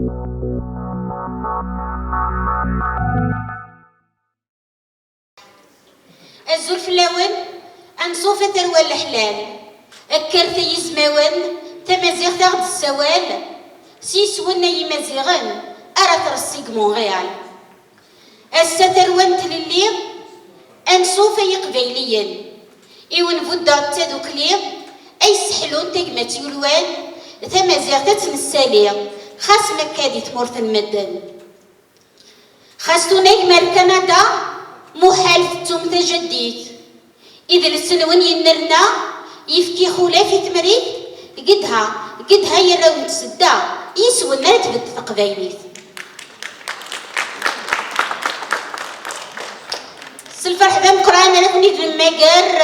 الزول فلاون أنصوف تروى الحلال أكرتي يزماون تمازيغ تاخد السوال سيس ونا يمازيغن أرى ترسيق مونغيال الستروان تللي أنصوف يقبيليا إيون فودا تادوكلي أي سحلون تقمت يولوان تمازيغ تتنسالي خاص مكادي تمورت المدن خاص نجمر كندا محال فتوم تجديد إذا السنوين ينرنا يفكي خولا في تمريد قدها يراون تسدا يسوى النار تبت تقبايليت سلفرح بام قرآن أنا كنت المجر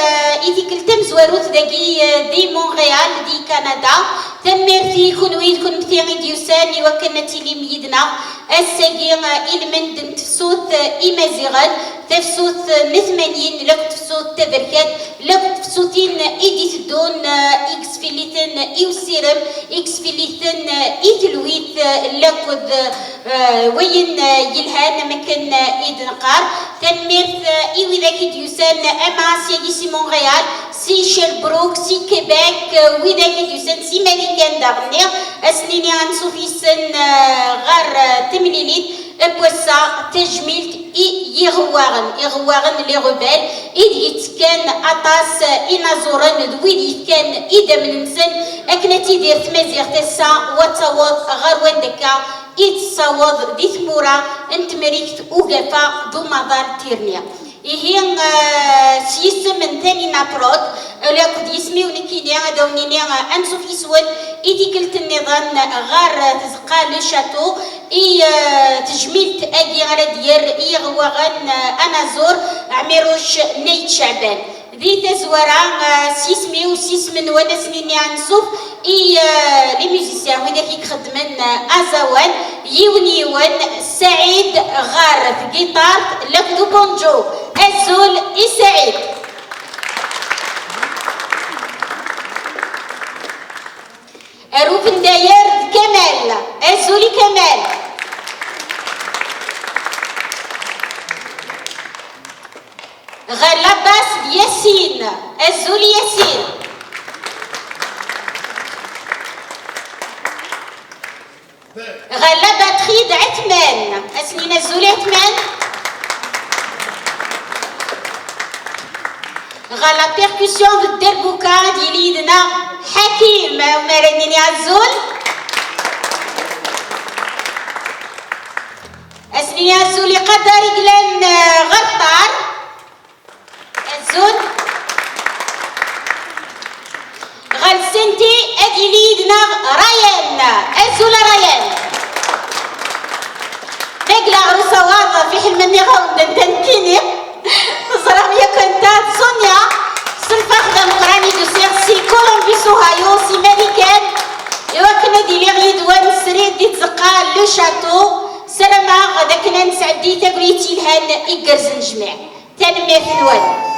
إذا كلتم زواروت دي مونغيال دي كندا تمرتي كونويد كون متيغي ديوساني وكنتي لي ميدنا الساقي إلمن تفسوت إمازيغان تفسوت نثمانين لك تفسوت تبركات لك تفسوتين إيدي تدون إكس فيليتن إيوسيرم إكس فيليتن إيتلويت لكود وين يلهان مكان إيد نقار تنميرت إيوي ذاك ديوسان أما سيدي سي مونغيال سي شيربروك سي كيباك وذاك ديوسان سي ماريكان داغنير أسنيني غنسوفي سن غار تمليليت بوسا تجميلت يغواغن لي غبال إذ كان أطاس إنازورن دويد كان إذا من نسن أكنتي دير تمازيغ تسا وتصوض غروان دكا إتصوض دي ثمورة انت مريكت أوغفا دو مدار تيرنيا إهين سيسم من ثاني نابرود لا كد يسمي ونكينيا دونينيا أنسو في سوال إذا كلت النظام غار تزقى لو شاتو إي تجميلت أجي غير ديال إي غواغن أنا زور عميروش نيت شعبان ذي تزورا سيسمي وسيسمن وانا سنيني عنصوف إي لي ميوزيسيان وإذا كي خدمن أزوان يون سعيد غار في جيتار لكدو بونجو الزول إي سعيد أروف نداير كمال الزولي كمال غلا باس ياسين الزولي ياسين غلا باتريد عثمان اسنين الزولي عثمان غلا بيركوسيون بالدربوكا ديال يدنا حكيم ومرنيني عزول اسنين الزولي قدر يقلن غطار الزول غال سنتي ادي ليدنا ريان الزول ريان تقلع عروسة واضحة في حلمني غاوند تنتيني صراحة يا كنتات سونيا صرفة خدام قراني دو سيرسي كولومبي سوهايو سي ماريكان إوا كنا دي لي غيدوان سريد دي تزقا لو شاتو سلامة غدا كنا نسعدي تاكليتي لهان إيكرز الجميع تنمير في الوان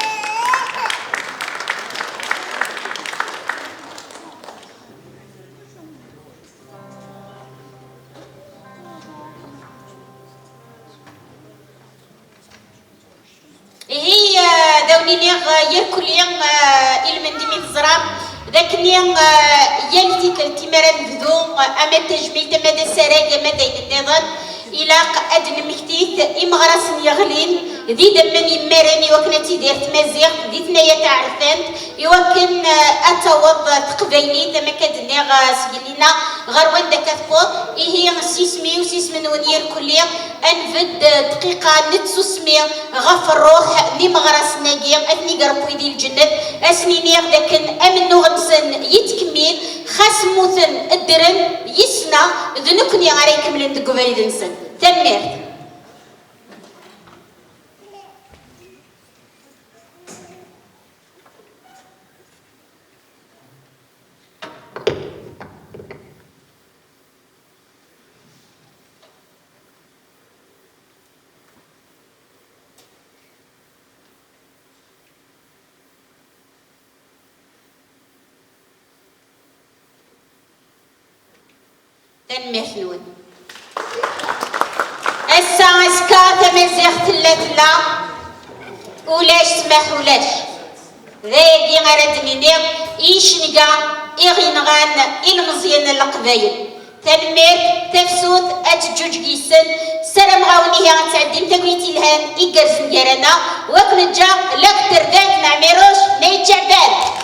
هي دوني يركل يوم المندي من الزرام ذاك اليوم يلتي كنتي مرة بدو أما التجميل تمدى السراج مدى النظام إلى أدن مكتيت إمغرس يغلين ذي دمني مرني وكنتي ديرت مزيغ ذي ثنية تعرفنت يوكن أتوض تقبيلي تما كدني سجلينا غروان دكتفوت هي سيسمي وسيسمن ونير كل يوم أنفد دقيقة نتسو سمي غف الروح لمغرس ناقيم أثني قربوي دي الجنة أسنيني لكن أمنو غمسن يتكمل خاس موثن الدرن يسنا ذنكني عليكم لندقو فريدنسن تمرت تنمير نون أسا أسكار تمازيغ تلا ولاش سمح ولاش ذاكي غرد نينيغ إيشنقا إغينغان المزيان القبايل تنمير تفسود أتجوج جيسن سلام غاوني هي غتعدي متاكويتي الهان إيكرز مكارانا وكنجا لكتر ذاك نعميروش نيتشعبان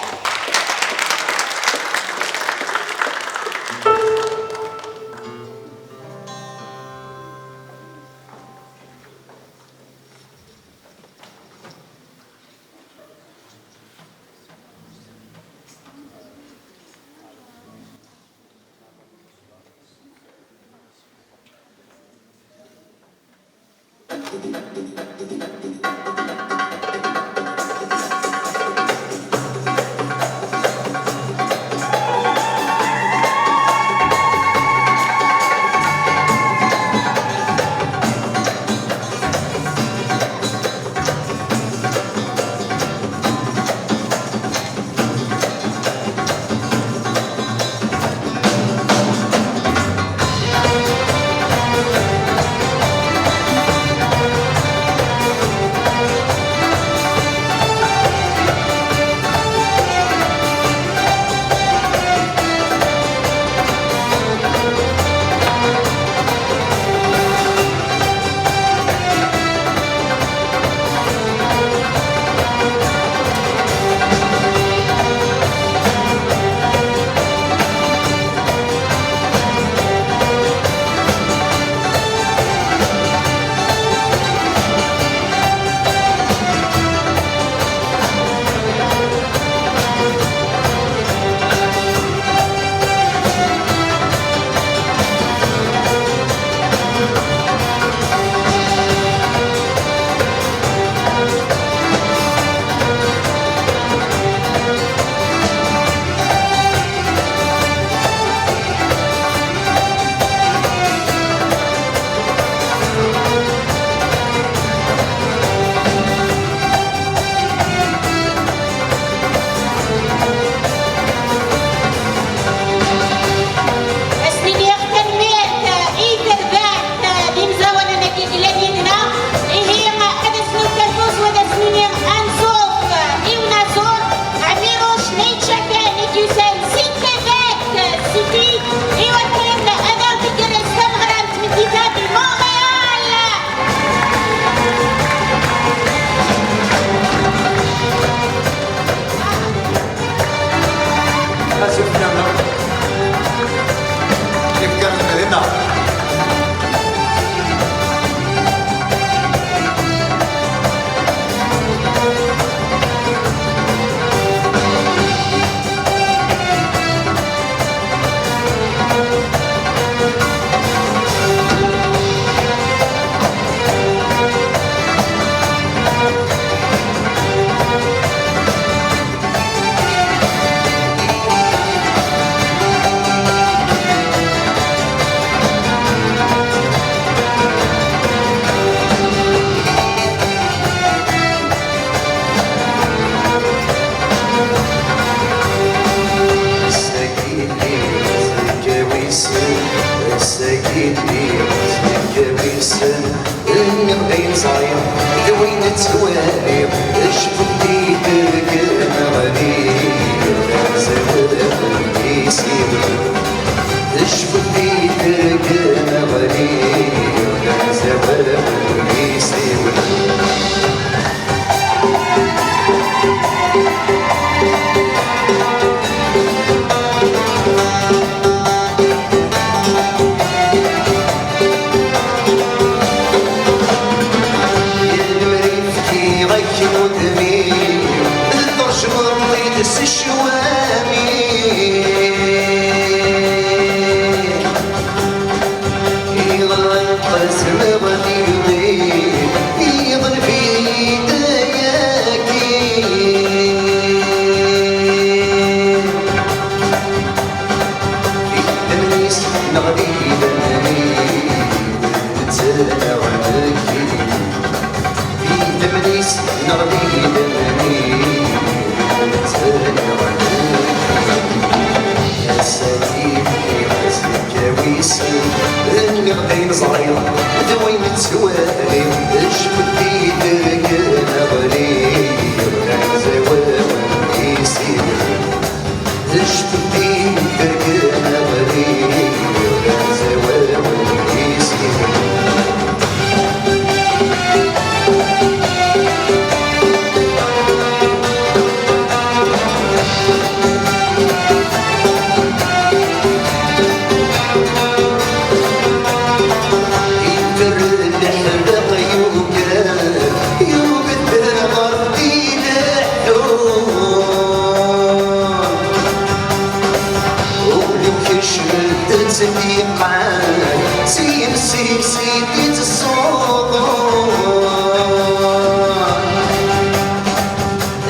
تتسلي معاك سيمسيك سيدي الصوت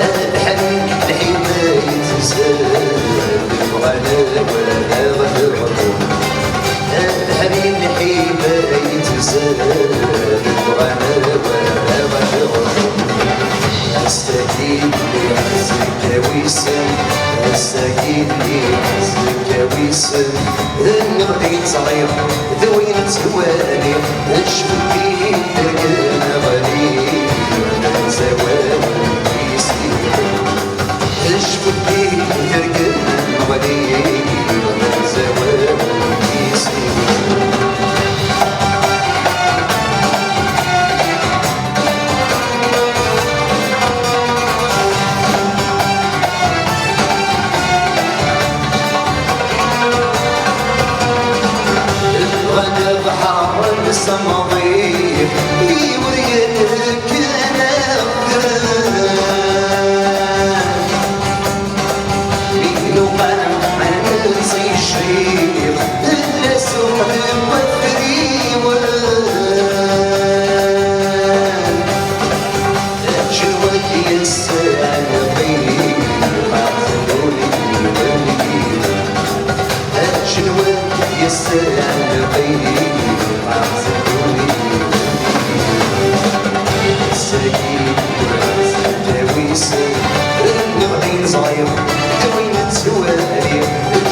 الحنين الحماية تزال الغلا ولا غدرهم الحنين الحماية تزال الغلا ولا غدرهم أستكين لي عزك ويسن أستكين لي عزك ويسن النغدي صغير ذوين توالي نشفي ترقنا غالي زوال اشفي ترقنا غالي زوال الصمضيف يوريك انا مين وقال ما ننسي الشريف الا سوق الفريوان جواد يسال غير عزلوني جواد يسال غير صاير توين تسوالي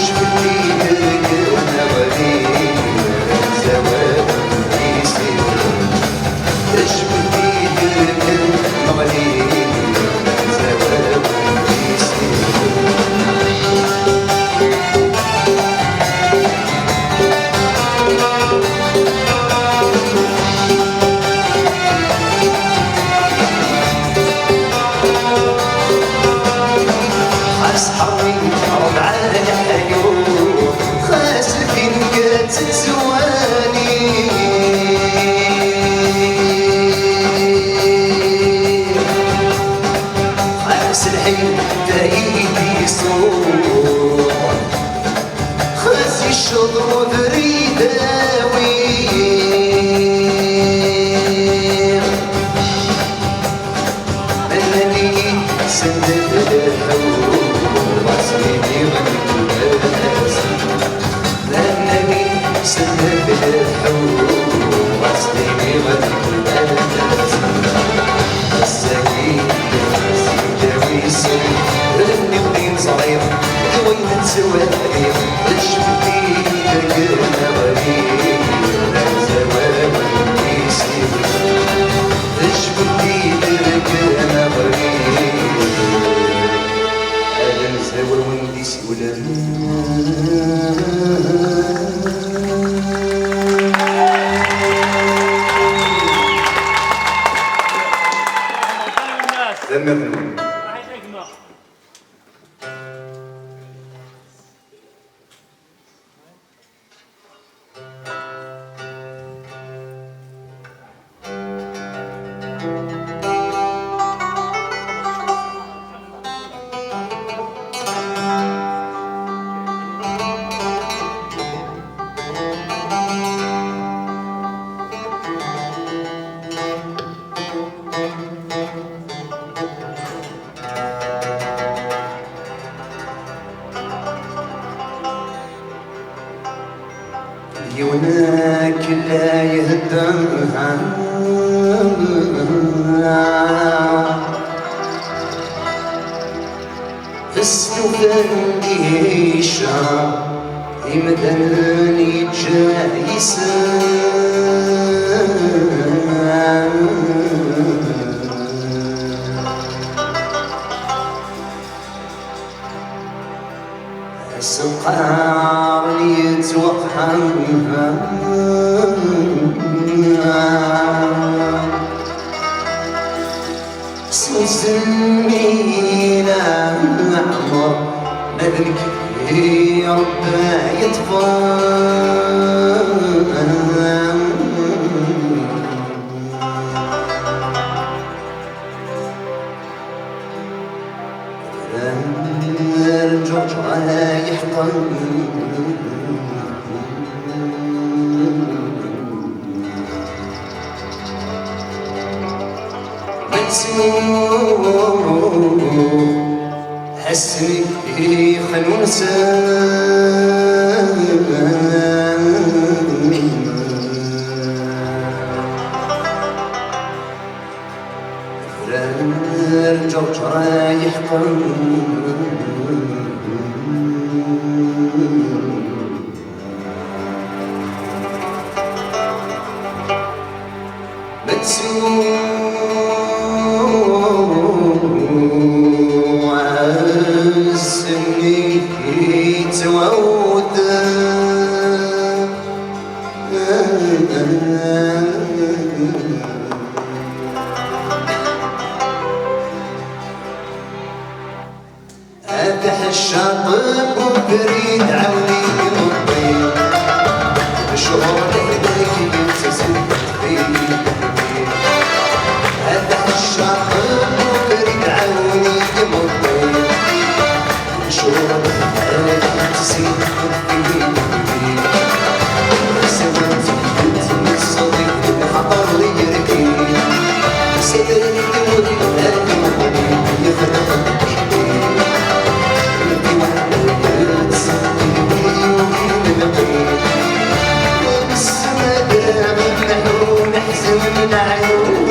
جبتي ترقنا غالي زوال يصير جبتي ترقنا غالي زوال يصير أصحابي ربع الحيوم خاسفين قد تزواني خاس الحين دايدي صوت خاس الشضر بريداوي أنني سندت الحوم واسميني غنيت الناس لأنني سندت الحوم واسميني غنيت الناس السكين جويسي رني ودين صغير دوين تسوالي جبتي ترقنا غالي زوال يصير جبتي ترقنا غالي زاور وندي سولان يوناك لا يهدمها السفن ديشا يمدني جايسا السقار يتوقعها سمينا عمر بذنك يا رب يطفى الجرح يحضن حسني خنوسة الجوج رايح عزني يتعود أفتح الشاطئ وبريد عوني يمضي بشعور يديك تزيد فيه أفتح الشاطئ وبريد عوني يمضي بشعور يديك تزيد فيه سويت كنت صديق خطر لي يركي سيدي تموت لكن مضي يفرق من عيون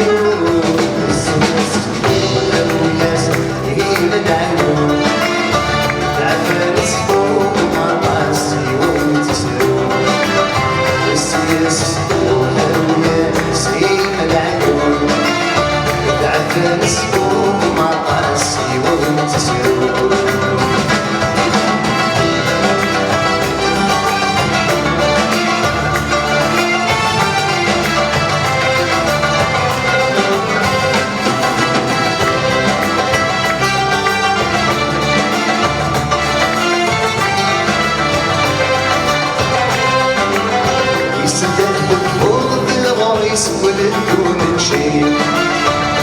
الناس من عيون العفارس فوق راسي وانت سرور السياس من عيون العفارس فوق راسي وانت سرور ولدون شيء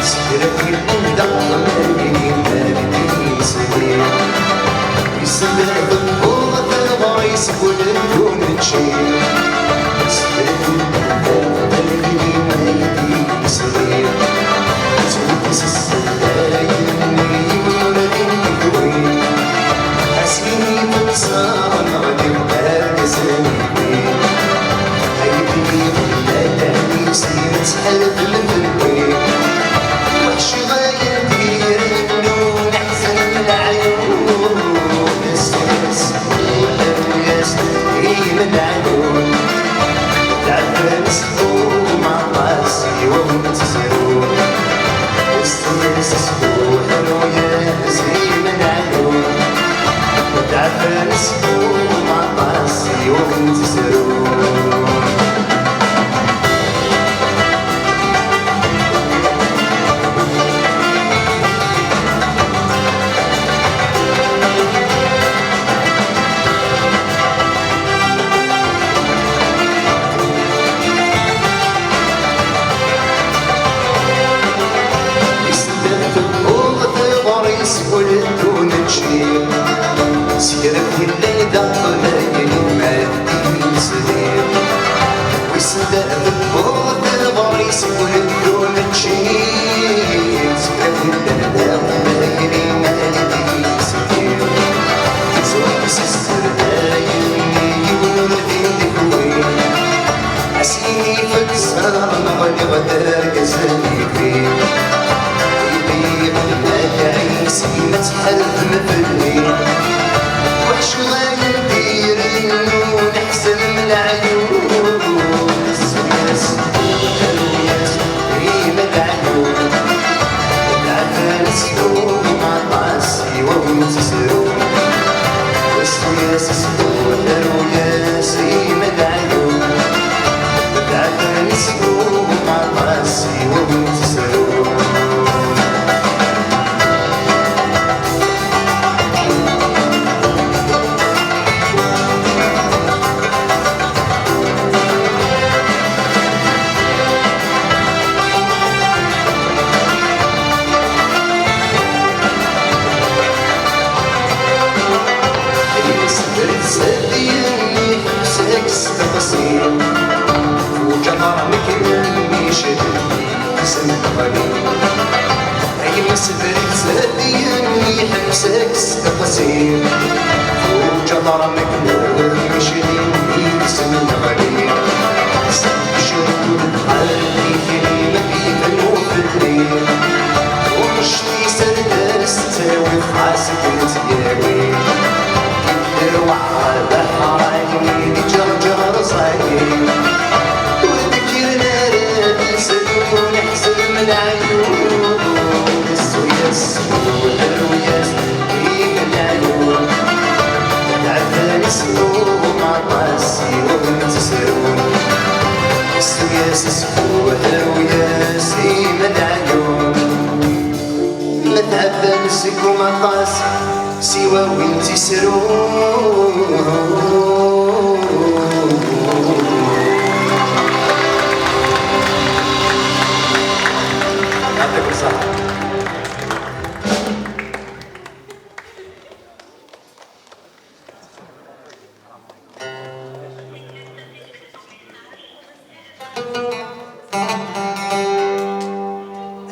سكرك الأندق مالي مالي سنين يسلح البوضة الغايس ولدون شيء سكرك الأندق مالي مالي سنين توكس السلايني ولدين كوين حسيني مكسار غادي وكاكساني تحلف الفلوين وحش غاية دير منو نحزن من عيون السياس والرياس من عيون العفارس فوق مع راسي وانت سرور السياس والرياس من عيون العفارس فوق مع راسي وانت سرور ولدون شيء سيرك اللي دق ليل ما بدي سرير ويصدق بالبعد الغريس ولدون شيء سيرك اللي دق ليل ما بدي سرير زوج السردايني ولدين كوين عسيني فكسر نغلي غدار كزاني فيه متحلف مفلين وحش غاية ندير انو نحزن من عيون السياس والرياس من عيون العفارس فوق مع راسي وانت سرور السياس والرياس من عيون العفارس فوق مع راسي وانت سرور وجمع مثل الميشد اسم قليل سبريت سديا يحبسك القصير وجدر مكنون مشرين يسم الغريب شرب قلبي كلمة بيبنو في الليل ومشتي سردس تساوي في حاسك تياوي كدر وعاد حرايني دي جرجر صغير وذكرنا رادي سدون حسن من عيون السويس والروياس بين العيون تعبان سلوم عطاسي ومتسرون السويس والروياس بين العيون متعبان سلوم عطاسي سوا وين تسرون يعطيكم الصحة.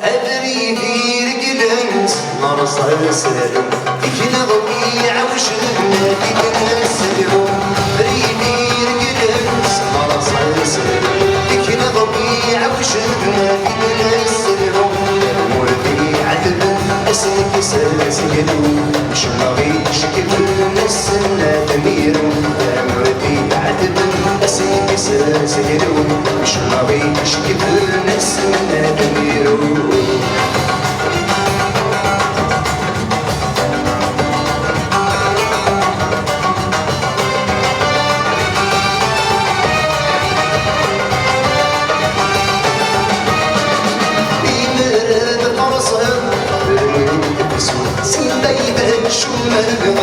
أدري في رجلنت مرصى سالم فيك نغمي عوشنا فيك نسلم أدري في رجلنت مرصى سالم فيك نغمي عوشنا فيك نسلم مرضي عدل أسلك سلسلو مش مغي شكل نسنا تميرو مرضي عدل أسلك سلسلو مش مغي شكل نسنا تميرو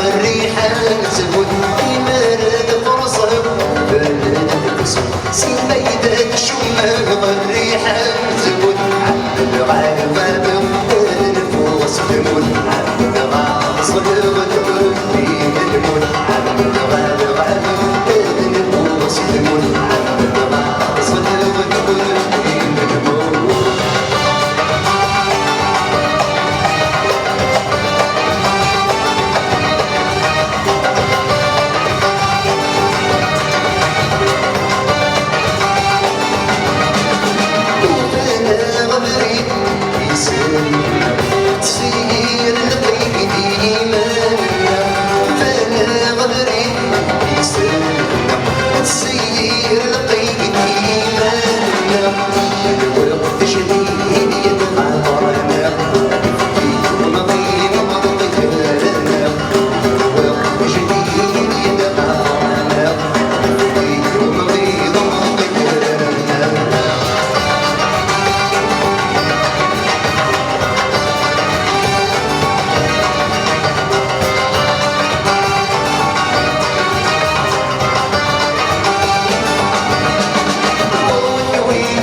الريحة تزود إيمان فرصة بلد تسود سين بيدك شمال الريحة تزود عبد الغابة النفوس تموت عبد الغاصب تموت بين الموت عبد الغابة النفوس تموت عبد الغاصب تموت بين الموت تسير لقيت إيماننا فانا غدري يسلمنا تسير لقيت إيماننا الوقت شديد يتغامرنا ومضي مضي كلامنا الوقت شديد يتغامرنا ومضي مضي كلامنا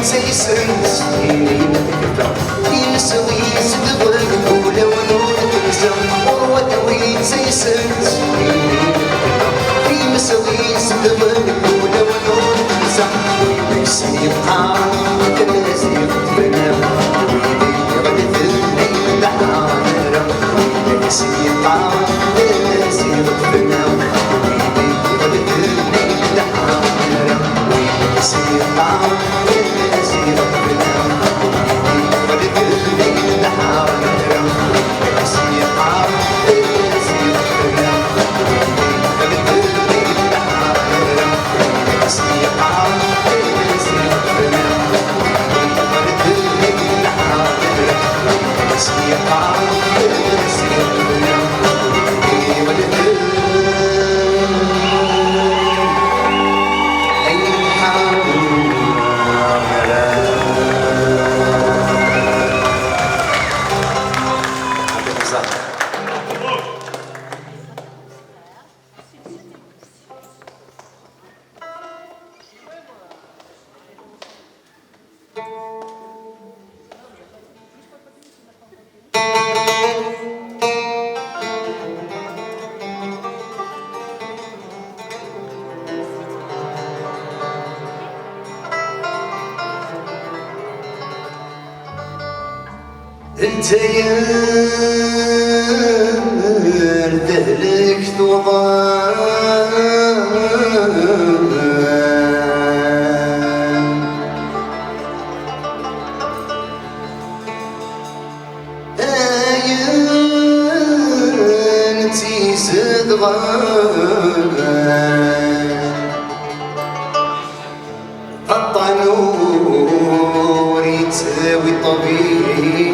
سيسرس إلينا تكفى ينسوي صدق الأولى ونور تنسى وروتوي سيسرس إلينا تكفى ينسوي صدق الأولى ونور تنسى ويبسي بحار كنازي بنا ويبي غد الليل لحارة ويبسي بحار كنازي بنا ويبي غد الليل لحارة ويبسي بحار انت يا ذهلك ضوضان انتي صدغان الطنور يتساوي طبيعي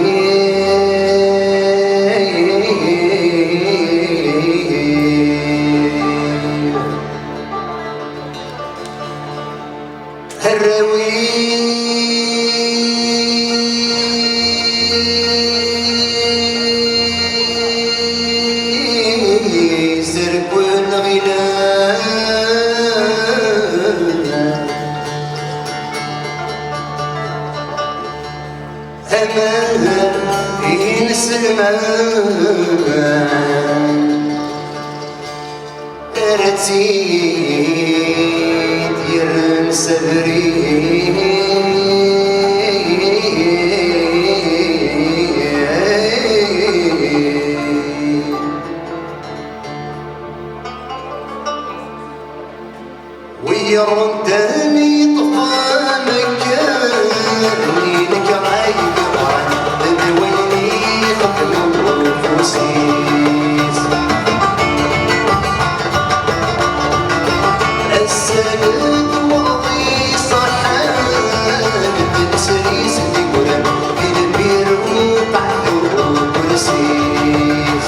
الراوي زرق والغلال أمان ينسى المان رتيد يرنسى بريد ويردني طفى مكاني لك عيب ذويني قبل النفوسيس السند وضي صحان السريس تقول في البير وقعد كرسيس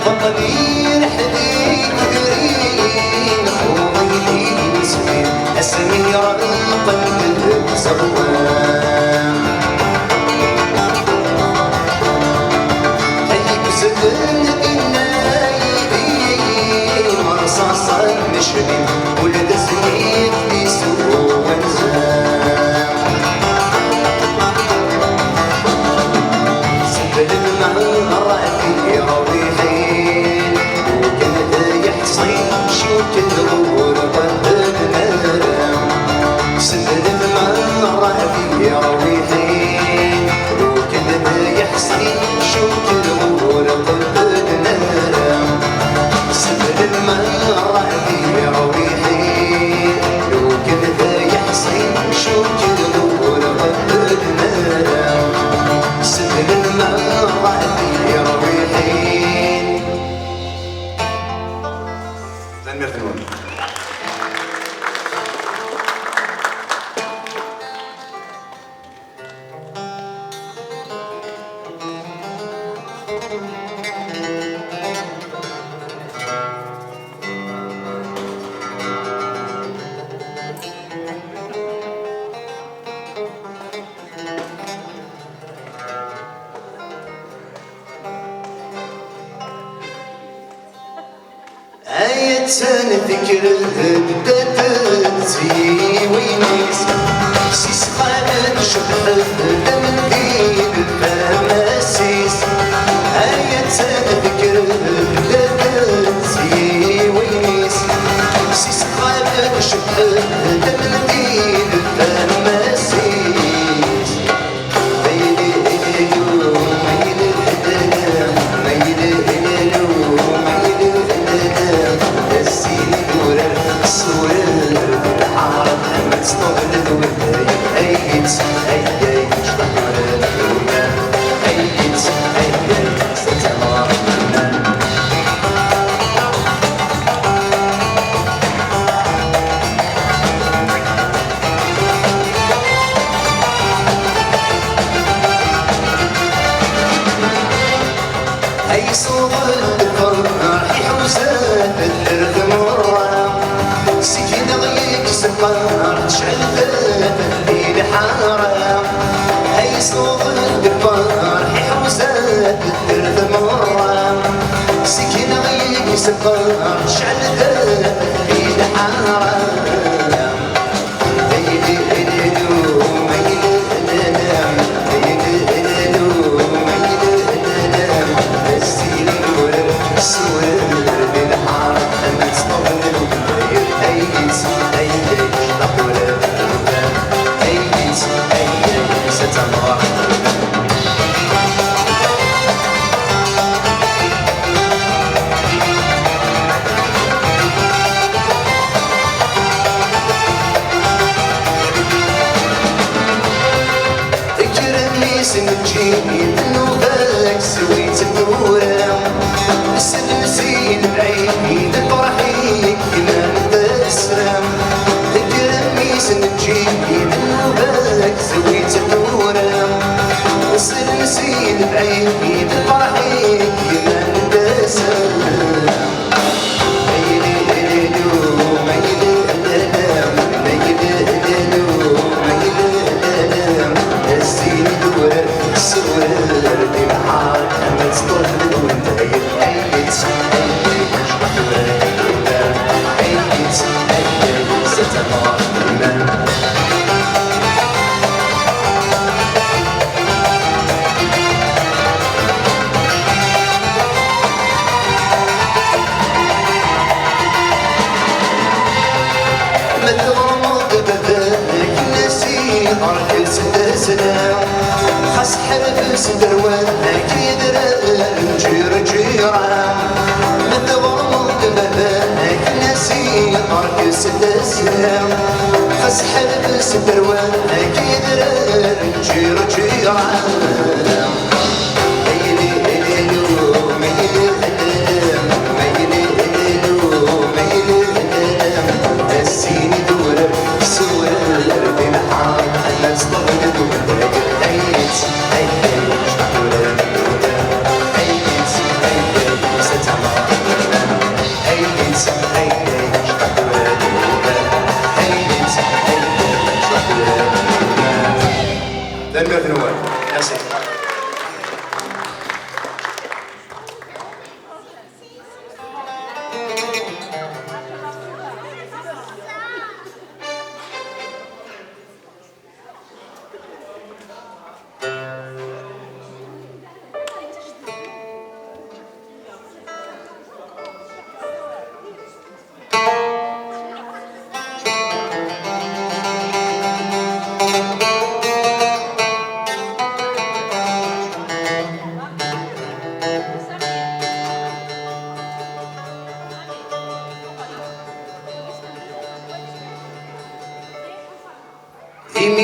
القدير حديد قرين خوضي مسكين أسمير القلب سوام هيك زبل النايبين مرصاصا مشرين ولد سنيت بيسوق وانزام سبل المعمرة في رويحين وكنت يحصين شوك الغور قد المرام سبل المعمرة في رويحين وكنت يحصين شوك الغور قد المرام سبل المعمرة في رويحين تنذكر بدات تزيوينيس سيس خالد شبه دم دين الفماسيس هيا تنذكر بدات تزيوينيس سيس خالد شبه دم دين الفماسيس ميلي إليلو ميلي إليلو ميلي إليلو ميلي إليلو السيني دورر سورر بالعرب ما تستغل الوداية أيت أيت شطر الدنيا أيت أيت ستمر أي صوت الفرح يحوزات الرغم سكين غيك سقار تشعل الليل حرام أي صوت الفرح يحوزات الرغم سكين غيك سقار تشعل الليل حرام ميلي إليلو ميلي إليلو ميلي إليلو ميلي إليلو السيني دورر سورر بالحارة أما تصطبن الوداير أيت أيت شطر الدنيا أيت أيت ستمر اكرمني سنجيب نوبك سويت الدورة سلسين بعيد فرحيك كما نتسرم اكرمني سنجيب نوبك سويت الدورة سلسين بعيد فرحيك كما نتسرم ميلي إليلو ميلي إليلو ميلي إليلو ميلي إليلو السين دورر سورر بالحار أما تصطاد الوداير أيت أيت شطر الدنيا أيت أيت ستمر ما تغمض بذاك نسي أركز تسلم خاص حربس دروانك يدرى نجير جيران ما تغمض بذاك نسي أركز تسلم خاص حربس دروانك يدرى نجير جيران ميلي إليلو ميلي إليلو ميلي إليلو ميلي إليلو السيني دورر سورر بالحار أما تصطبن الوداير أيت أيت شطر الدنيا أيت أيت ستمر أيت أيت شطر الدنيا أيت أيت شطر الدنيا تنمية نوال ناسي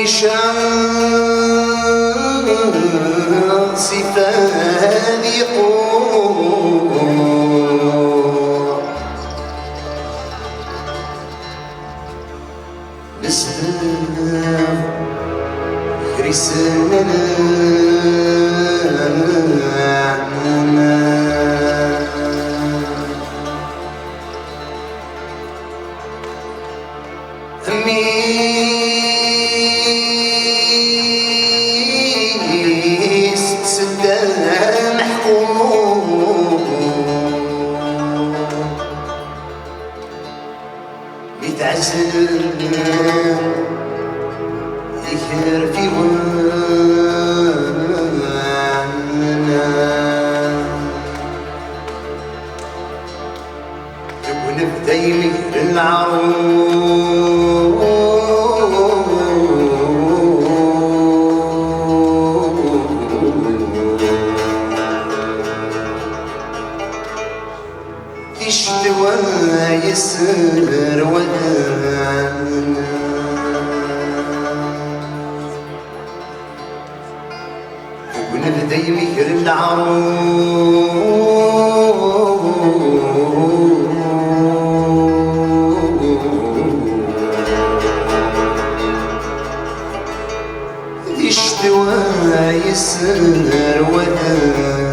مشان صفات يقول نسلم رسالة سدام محكوم عزل يكر في وانا ونبدا يمير العروس يشتوى يسر ودانا ونبدا يمير العروس يشتوى يسر ودانا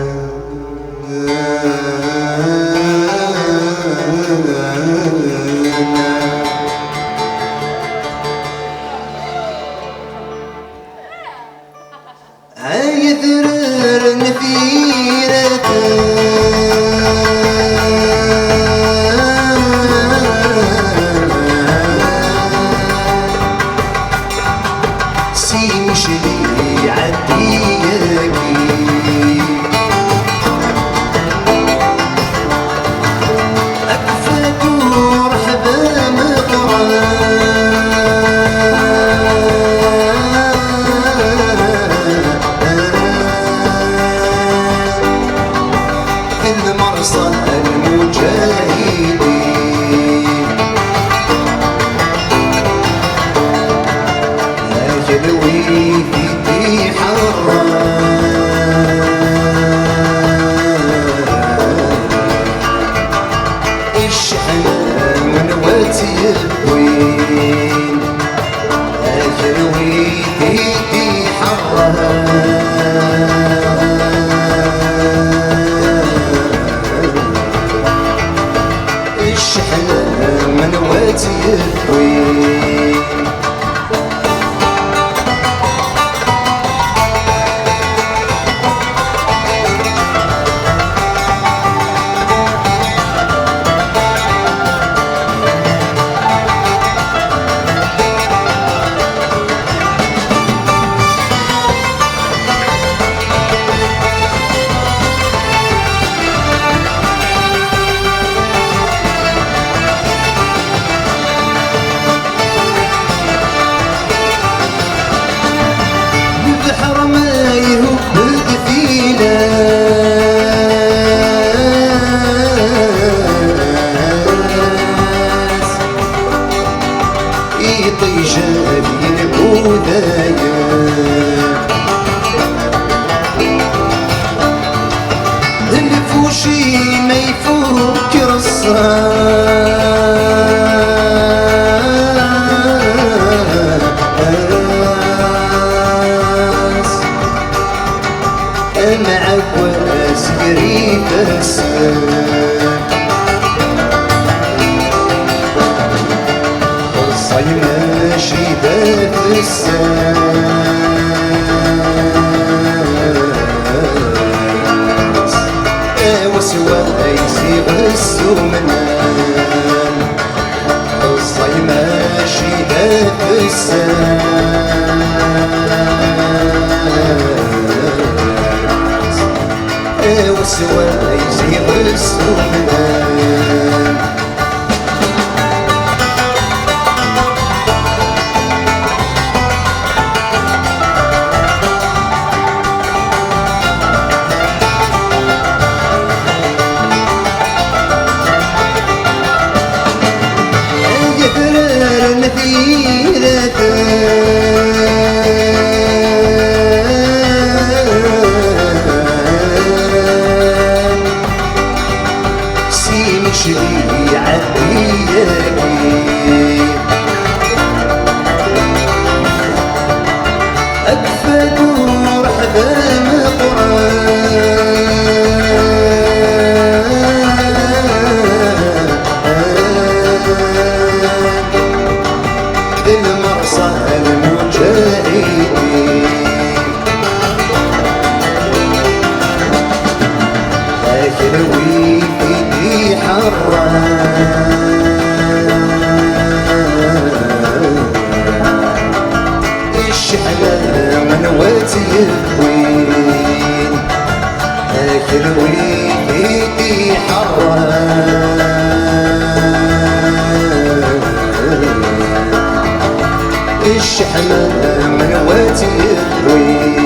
يثرر نفيرة سي مشلي عديكي أكفاك ورحبة مقران المرصى المجاهدين أجلوي في حرام الشحنة من وتيبوين أجلوي في حرام من وتيبوين طيجانين بودايا الفوشي ما يفوك الراس معك واسقري تسكن ماشي ذات الساس وسوى يسيغ السمنان الصي ماشي ذات الساس وسوى يسيغ السمنان حرام الشحنة من واتي الروي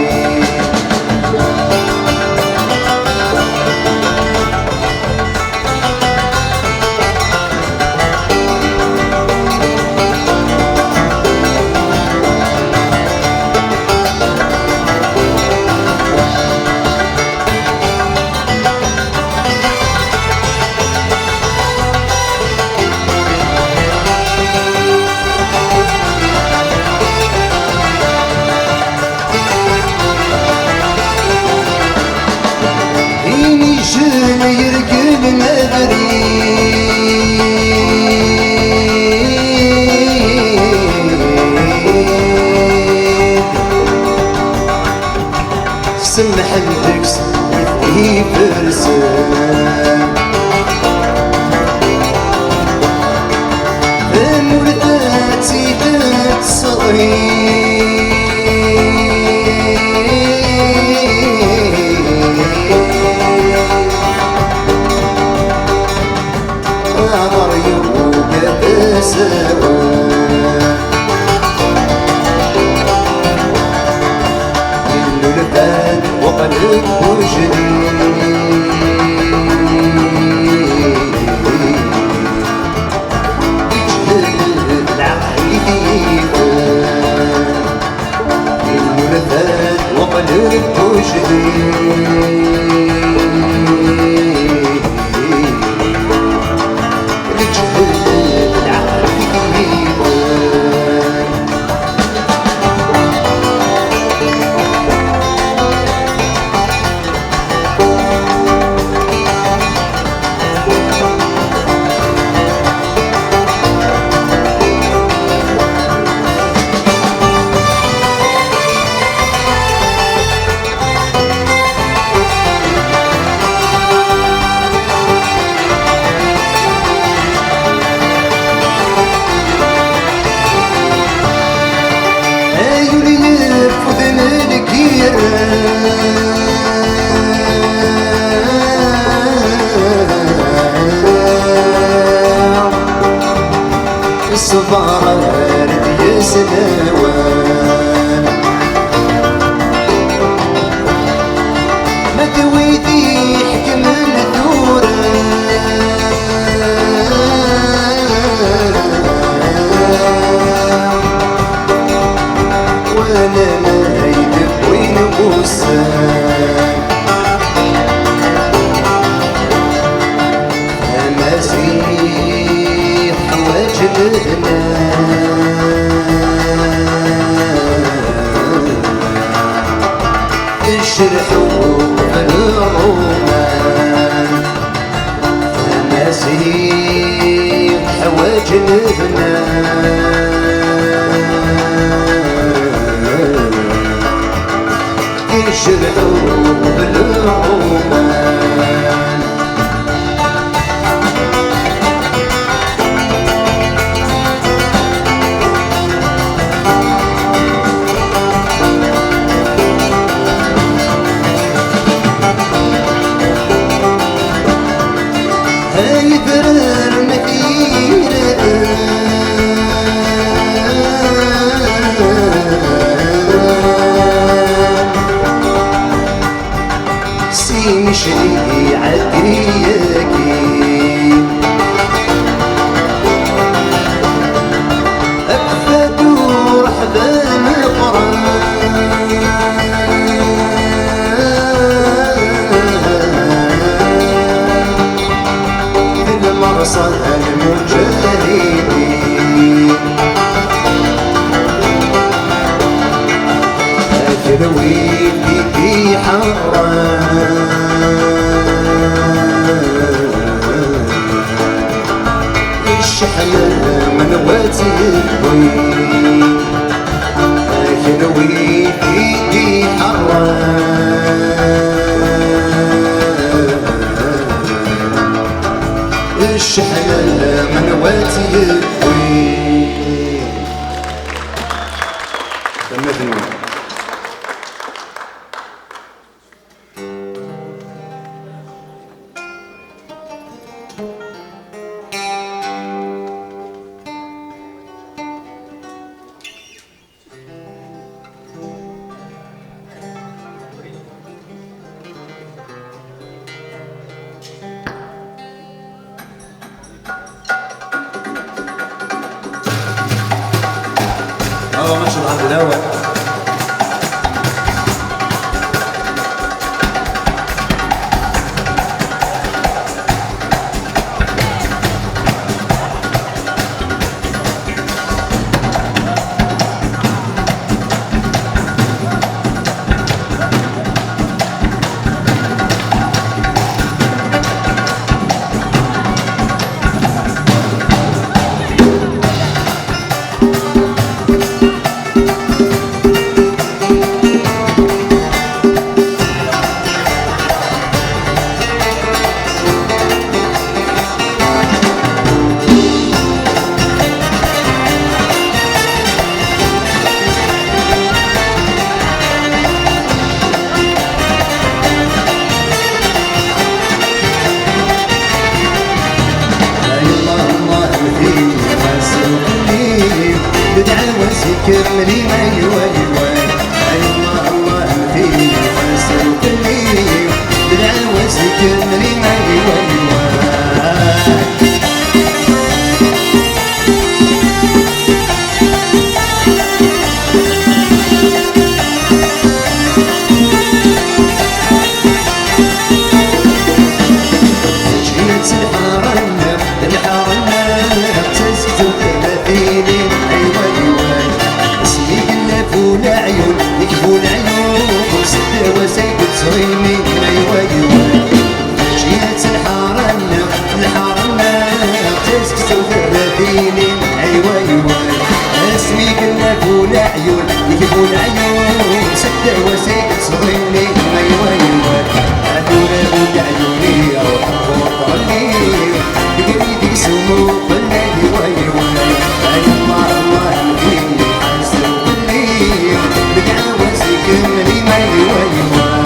يركب مدري سمح الدكس يفدي فرسان مولداتي بتصغير وقلب وجدي يجهد العقل ديفان الملفات وقلب وجدي الصفارة رد يسنوان مدويدي حكم الدوران وانا نايد وين بوسان امازيح وجدنا الشرحوا بالرومان امازيح وجدنا الشرحوا بالرومان مشي عدياكي أكفد ورحبان القرآن في المرصد المجاهدين أجلوي في حران الشحنة من واتي الوين أجلوي في حران الشحنة من واتي الوين تمثلون هو مش الأرض الأول كملي ما يواي أي الله الله فيني حسن وكلي بالعوز كملي ما يواي جيت الحارنا تسكتوا ثلاثين والعيون يكفوا العيون ستة وزيد تصويني أيوة أيوة جيت الحارنا تسكتوا ثلاثيني أيوة أيوة اسمي قلنا فول عيون يكفوا العيون ستة وزيد تصويني أيوة أيوة هذول فول عيوني وطلي بقريتي سمو قلنا أيوة أيوة الله الله فيني بتعوزي كملي ما يوايوا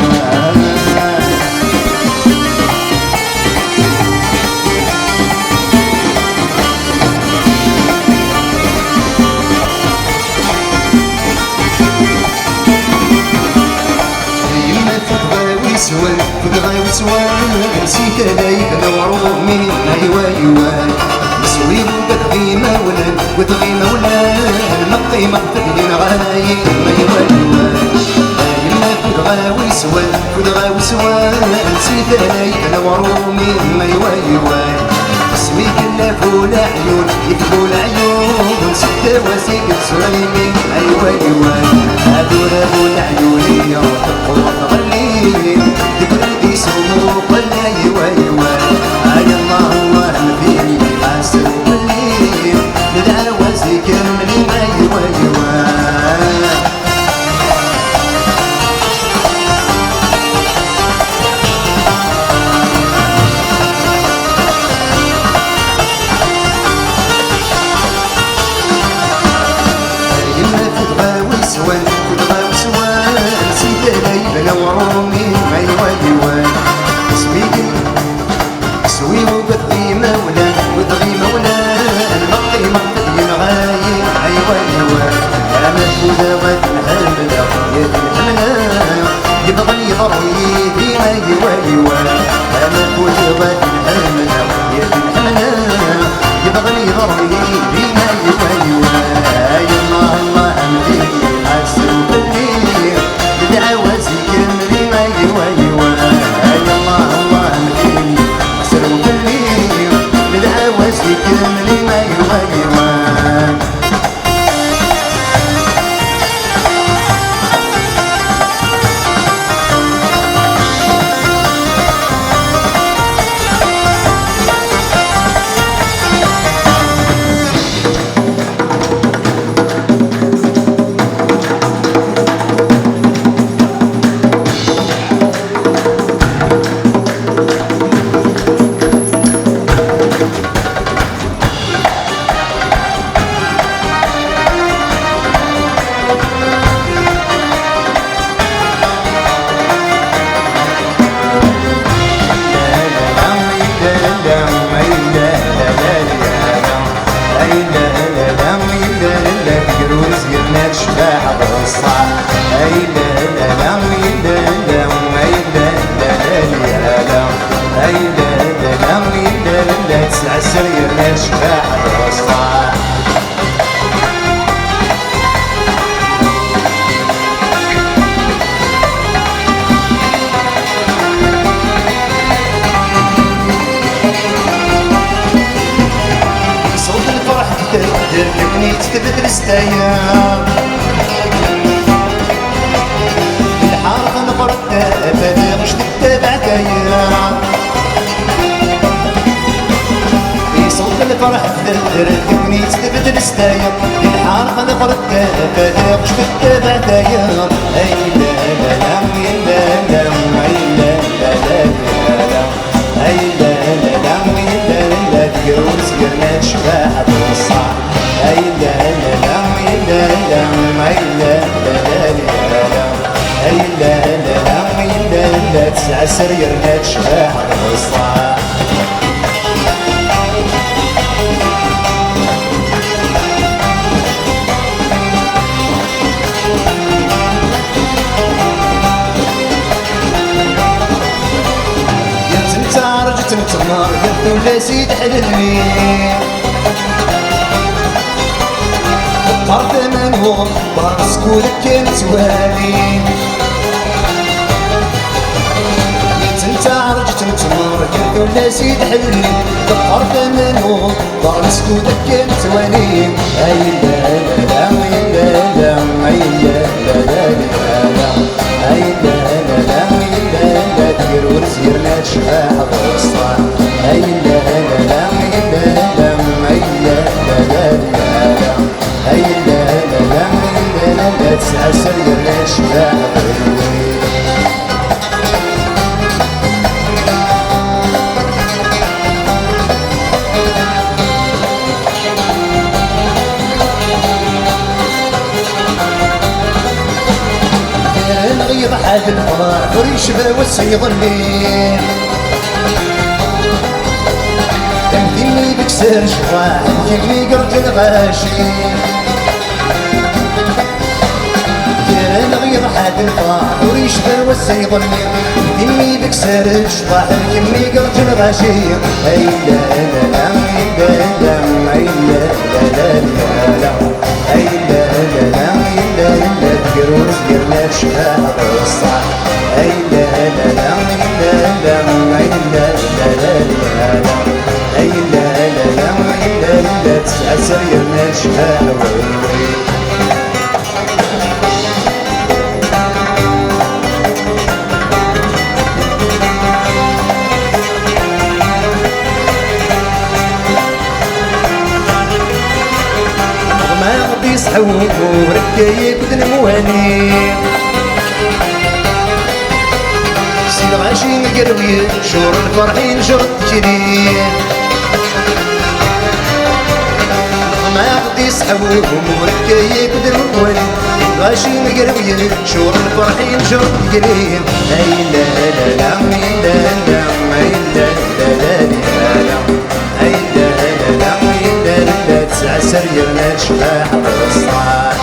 يما تبغاوي سوال تبغاوي سوال نسيت عليك نورو مين ما يوايوا مسوي وبتغي مولان وتغي مولان مقي مقتدي نغايب ما يوايوا يما تبغاوي سوال نسيت عليك نورو مين ما يوايوا اسمي كنا فول عيون يكفوا العيون ستة وسيك تسوليني أيوة أيوة هذول فول عيوني وتغلي ذكرتي سمو قلنا أيوة أيوة هاي الله الله فيني حاسر وقلي ندعوزي كملي ما أيوة أيوة السرير ليش بعد وصفه تبدل ستايا الحارة نفرد فانا مش تتبع دايا في صوت الفرح تذكر تبني تبدل ستايا الحارة نفرد فانا مش تتبع دايا اي لا لا لا لا لا لا لا لا اي لا لا لا لا لا تجوز قرنا تشبع بالصح اي لا لا لا لا لا اي لا لا لا لا اي لا لا لا لا لا تسعسر قرنا تشبع بالصح تنتمر قد ولا زيد حللني طرد منهم بارسكولك كنت والي انت عرجت تنتمر قد ولا زيد حللني طرد منهم بارسكولك كنت والي اي لا لا لا لا لا اي لا لا لا لا اي لا لا لا لا دير ورزيرنا تشبع بالصح اي لا لا لا لا لا اي لا لا لا لا اي لا لا لا لا تسعسر يرنا تشبع بالويل نغيض حال الفرح فريش بوس يظلي تمثيلي بكسر شفاح يجني قرد الغاشي نغيض حال الفرح فريش بوس يظلي تمثيلي بكسر شفاح يجني قرد الغاشي اي لا لا لا لا لا اي لا لا لا لا اي لا لا لا لا تقرون سيرنا تشبع بالصح اي لا لا لا لا لا اي لا لا لا لا اي لا لا لا لا تسعسر يرنا تشبع بالويل يصحوك وركايك ودن مواني سيد غاشي مقروي شور الفرحين شرط كريم ما غدي يصحوك وركايك ودن مواني غاشي مقروي شور الفرحين شرط كريم اي لا لا لا لا لا اي لا لا لا لا اي لا لا لا لا تسعسر يرنا تشبع بالصح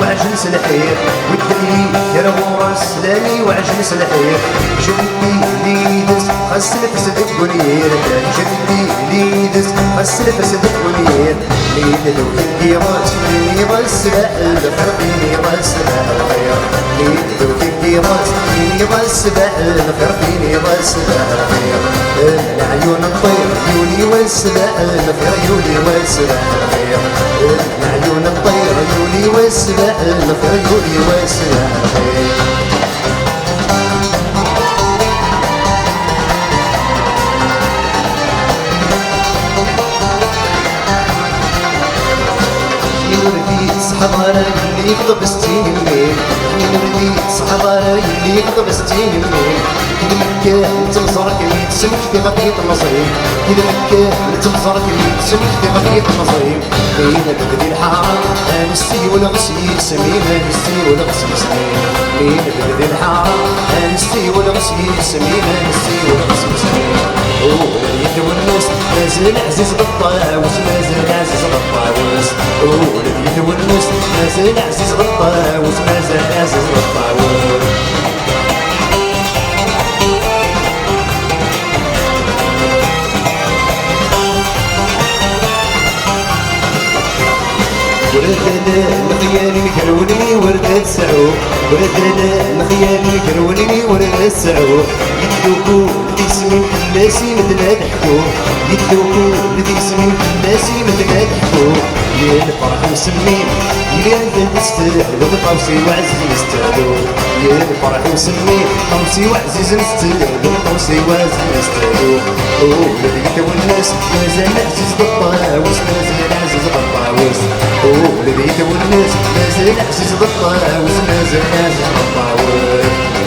وعجلس الحير والدنيا يا غور السلامي وعجلس الحير جدي ليدس خس نفس الدنيا جدي ليدس خس نفس الدنيا ليد لو كنتي راسي غسبح الفرقيني غسبح الخير ليد لو كنتي راسي غسبح الفرقيني غسبح الخير العيون الطير عيوني والسبح الخير عيوني والسبح الخير العيون الطير عيوني والسبح الخير عيوني والسبح الخير صحبارة اللي قبستين منين نردي صحبارة اللي قبستين منين كل مكة تمصرك اللي تسمك في غطية المصريين كل مكة تمصرك اللي تسمك في غطية المصريين بين بدي الحارة انستي والغسيل سمين انستي والغسيل سمين بين بدي الحارة انستي والغسيل سمين انستي والغسيل سمين ولد والناس مازال عزيز بالطاووس مازال عزيز بالطاووس ولد والناس مازال عزيز غطاوس مازال عزيز غطاوس وردنا مخيالي مكروني وردة سعو وردنا مخيالي مكروني وردة سعو يدوكو لتيسمي مفلاسي مثل ضحكو يدوكو لتيسمي مفلاسي مثل ضحكو يا الفرح مسمين يا نستاهلو طوسي وعزيز نستاهلو يا الفرح مسمين طوسي وعزيز نستاهلو طوسي وعزيز نستاهلو ولديك والناس مازال عزيز بالطاوس مازال عزيز بالطاوس ولديك والناس مازال عزيز بالطاوس مازال عزيز بالطاوس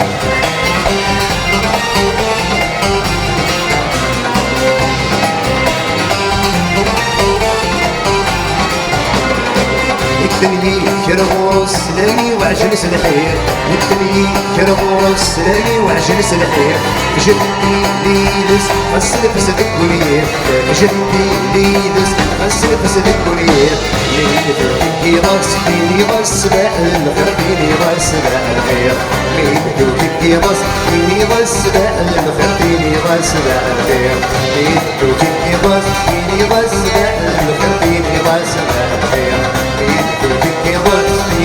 الدنيا كرغوس سلامي وعجلس الخير الدنيا كرغوس سلامي وعجلس الخير جدي ليدس غسل فسد الكولير جدي ليدس غسل فسد الكولير ليدي راس فيني راس سباح الخير فيني راس سباح الخير ليدي راس فيني راس سباح الخير فيني راس سباح الخير ليدي راس فيني راس سباح الخير فيني راس سباح الخير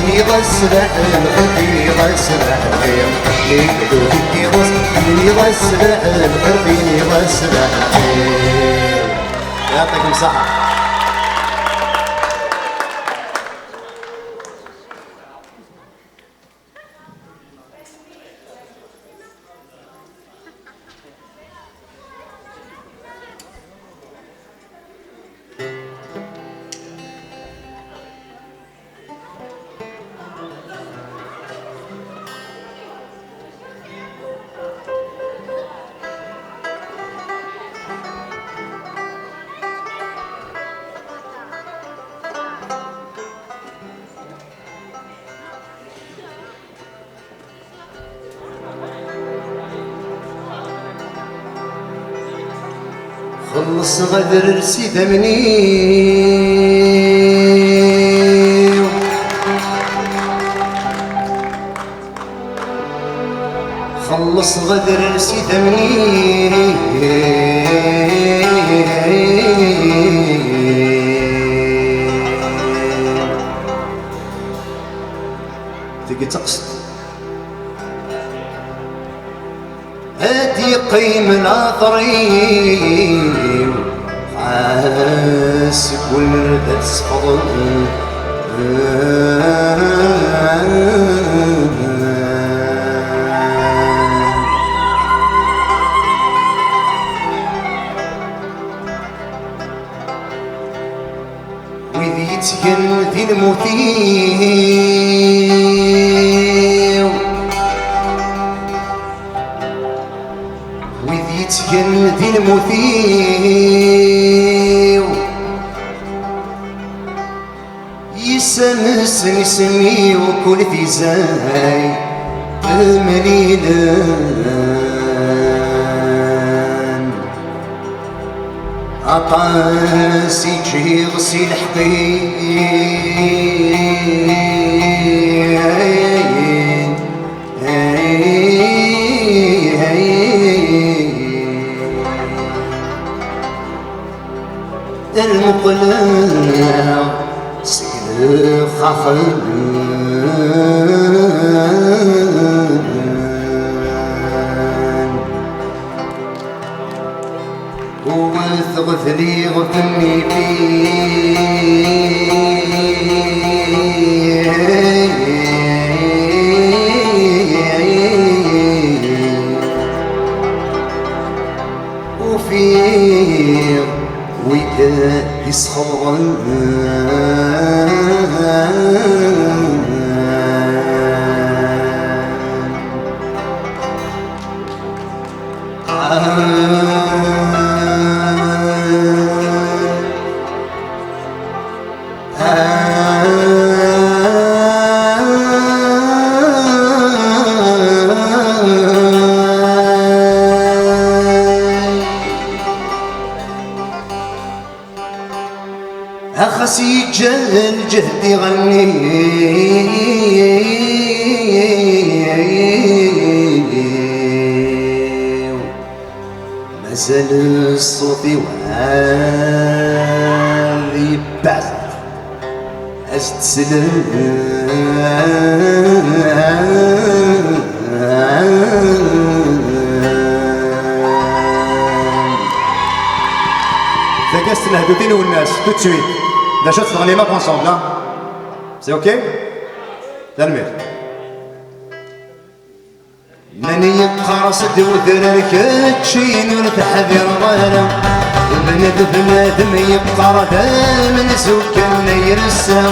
فيني غسبح الخير فيني غسبح الخير ليدو فيني غسبح الخير فيني غسبح الخير يعطيكم الصحة خلص غدر سيدة مني خلص غدر سيدة مني تقي تقصد هادي قيم العطرين حاسك والردة تصفض وإذ يتقن ذي الموتين وإذ يتقن ذي الموتين يسمسن يسمي وكل في زاي المليلان عطاس يجي غسيل حقين المقلع سيد خاخل وثغثني غثني وفي ويدا يسخر الجهد يغني مازال الصوت يوالي بعد أستسلم Qu'est-ce que nous avons tout de suite. La chose dans les mains ensemble, hein? C'est ok? Dalmer. ماني قرص دوذرك تشين وتحذر ضانا بنادم يبقى من سكان يرسم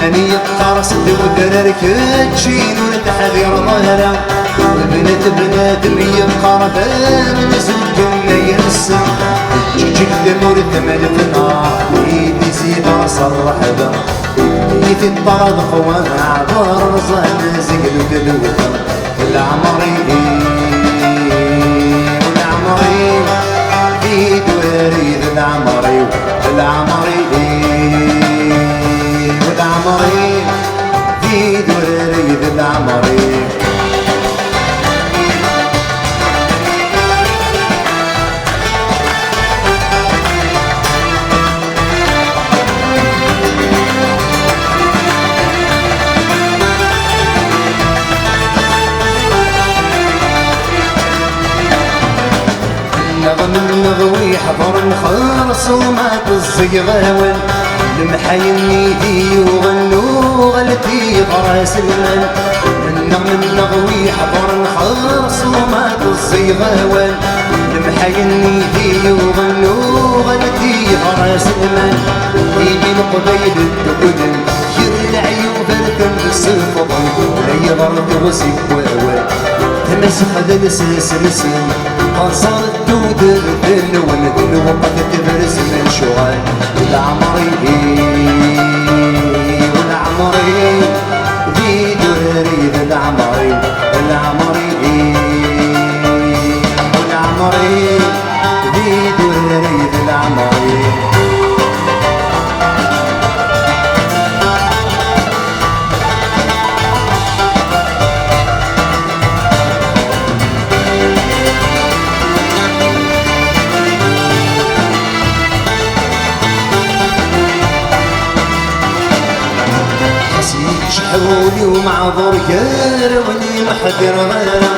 ماني قرص دوذرك تشين وتحذر ضانا بنادم يبقى من سكان يرسم جيك دمور الثمن في النار يدي زيد صرح با يدي الطرد خوان عبر رزان زقل ودلوثم العمري والعمري في دواريد العمري والعمري والعمري في دواريد العمري نغوي حضر نخلص وما تزيغاون المحاين يدي وغنو غلتي براس المن نغوي حضر نخلص وما تزيغاون المحاين يدي وغنو غلتي براس المن يجي القبيل الدقل ير العيوب الكم السفضل لا يضرب غسيب واوان تمسخ هذا السلسل قصر الدود الدن والدن وقد تبرز من شغال العمري والعمري ذي دراري العمري العمري والعمري ذي دراري العمري شحولي ومعذور كار وني محذر غيره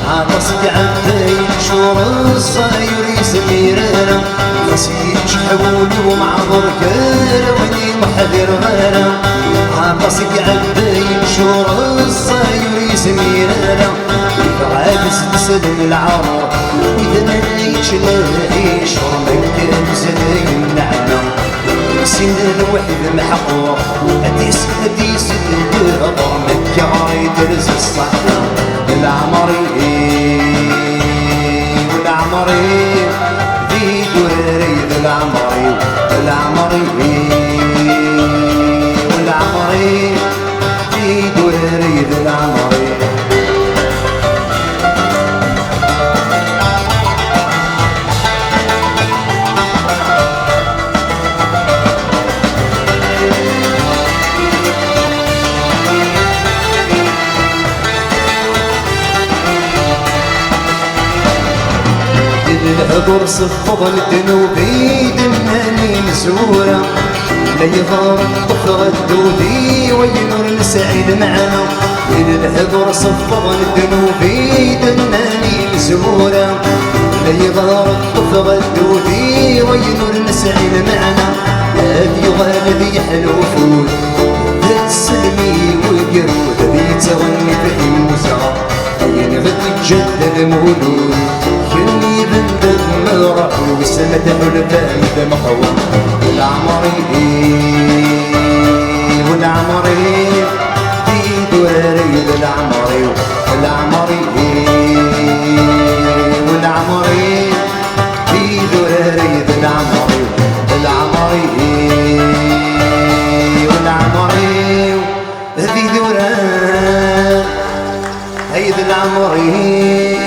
عطسك عباي شور الصاير يسميرنا نسيت شحولي ومعذور كار وني محذر غيره عطسك عباي شور الصاير يسميرنا عاكس تسلم العار واذا ما لقيتش لاقيش رمك كان زي النعمه سن الوحد محقور أديس الدرب مكة يدرس الصحة العمري والعمري ذي دراري العمري العمري والعمري ذي دراري العمري الهدر صفض الذنوبي دماني مزورة لا يغار طفغ الدودي وينور السعيد معنا الهدر صفض الذنوبي دماني مزورة لا يغار طفغ الدودي وينور السعيد معنا هادي غالبي حلو فول ذات السلمي والقرود بيتغني في الموسى ينغد الجد المولود كني بنت المرح وسمت الفم دمقوى العمري والعمري في دواري العمري العمري والعمري في دواري العمري العمري والعمري في دوران هيد العمري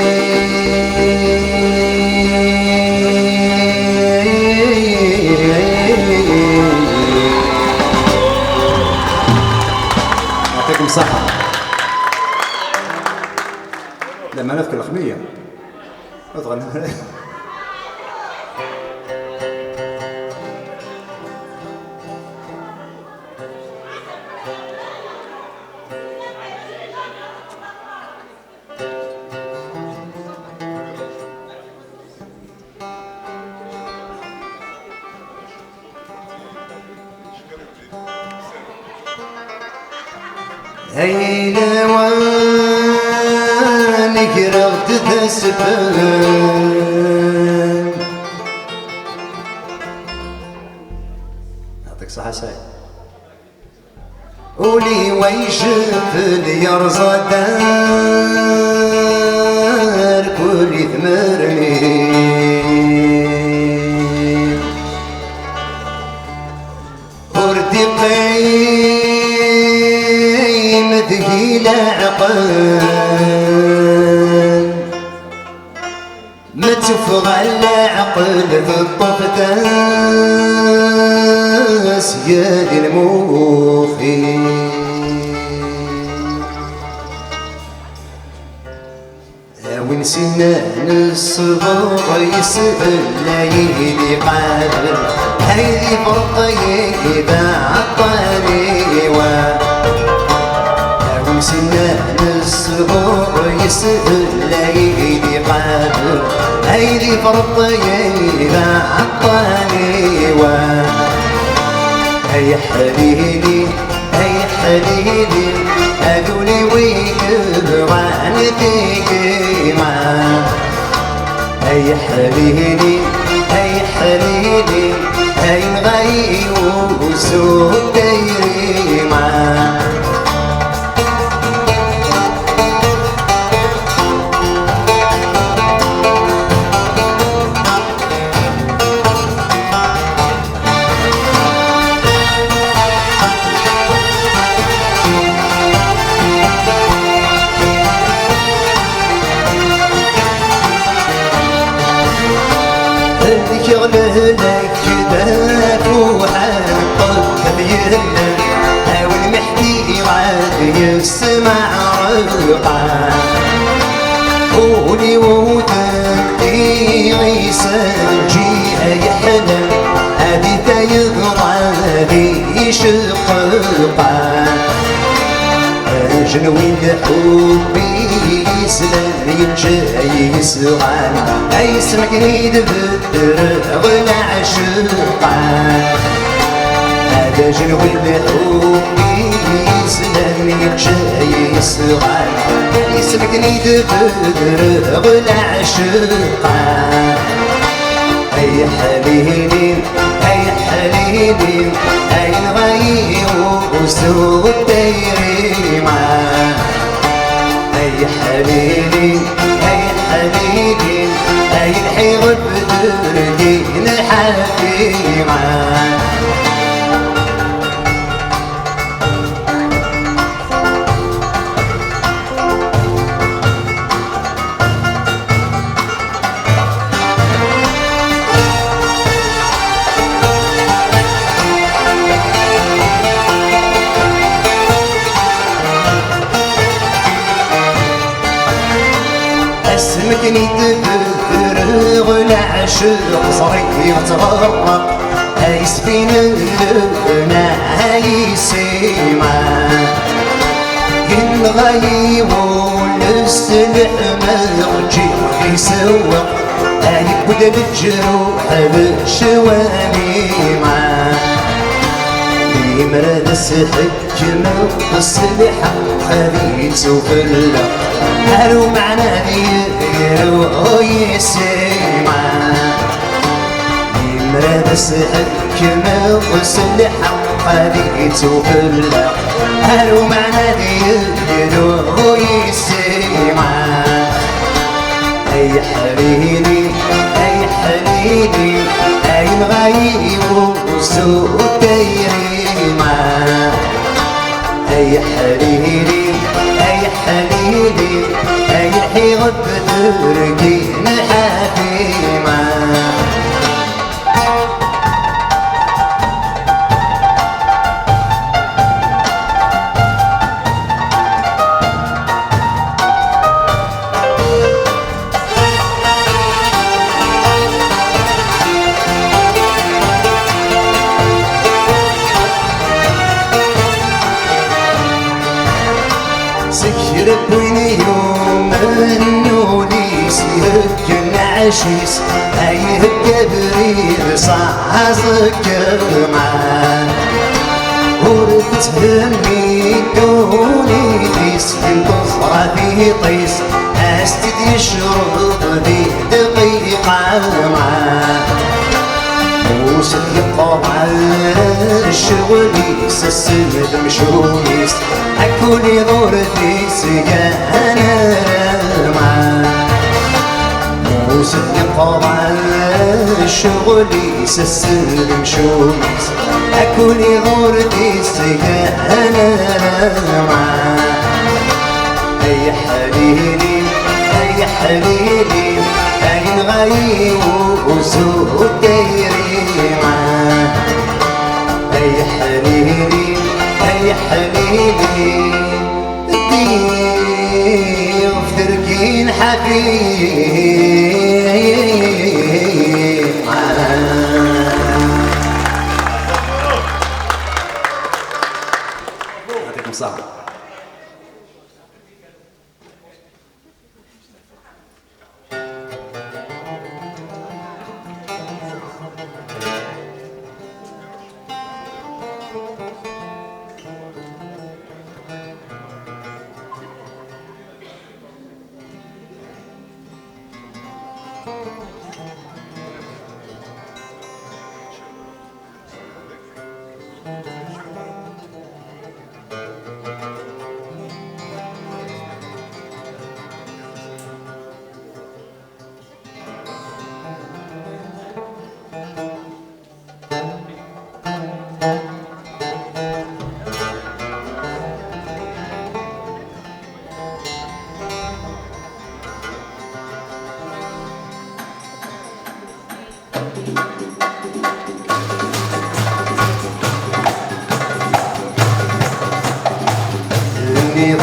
يعطيكم الصحة. لا ما نذكر الخمية اضغط. هاي لوانك رغد تسبان. يعطيك الصحة سعيد. ولي ويشف اليرزا دار كل ثمرني وردي قيم ذهيل عقل ما تفغى العقل ذو الطفداس يا دي الموخي وين سنان الصبر يسأل ليلي قادر هيدي فرقي إذا عطاني وين سنان الصبر يسأل ليلي قادر هيدي فرقي إذا عطاني هي حليلي هي حليلي هذولي ويكران تيجيما هي حليلي هي حليلي هي نغير وسوق دايريما شغله لك كذاب وحنطل بيهنا والمحدي عاد يسمع رقعه قولي وتبدي عيسى جيها يحلى هذي تيغرى هذي شققه جنوين حبي يسلم ينجاي يسغان اي سمكني دبدر غنى عشقان هذا جنوين حبي يسلم ينجاي يسغان اي سمكني دبدر غنى عشقان اي حليلي اي حليلي اي نغير وسوق الدايريما اي حليلي اي حليلي اي الحير بدردي الحكيمه اسمكني تفرغ العشق صريح تغرق هاي سفينة لنا هاي سيما ينغيب والسلح مرجي يسوق هاي بدل الجروح بالشواميمة مراد السحج موت السلحة خليل سوق الله هلو معنا ديرو يسمع مراد السحج موت السلحة خليل سوق الله هلو معنا ديرو يسمع اي حبيبي اي حبيبي اي نغيب وسوق الدايريما اي حبيبي اي حبيبي اي الحيغ بتركين حكيمه يربيني يوم النوليس يهجن عشيس هيهجى بريد صعزك معاه ورث همي دوني ديس انتصر في طيس أستد يشرب ذي دقيقة معاه موسى يقطع الشغل يسسل مشونيس أكوني ضرتي سيانا معاه موسى يقطع الشغل يسسل مشونيس أكوني ضرتي سيانا معاه أي حليلي أي حليلي أي نغيب وسوق دايري معاه أي حليلي أي حليلي الدين في تركين حبيب معاه. يعطيكم الصحة.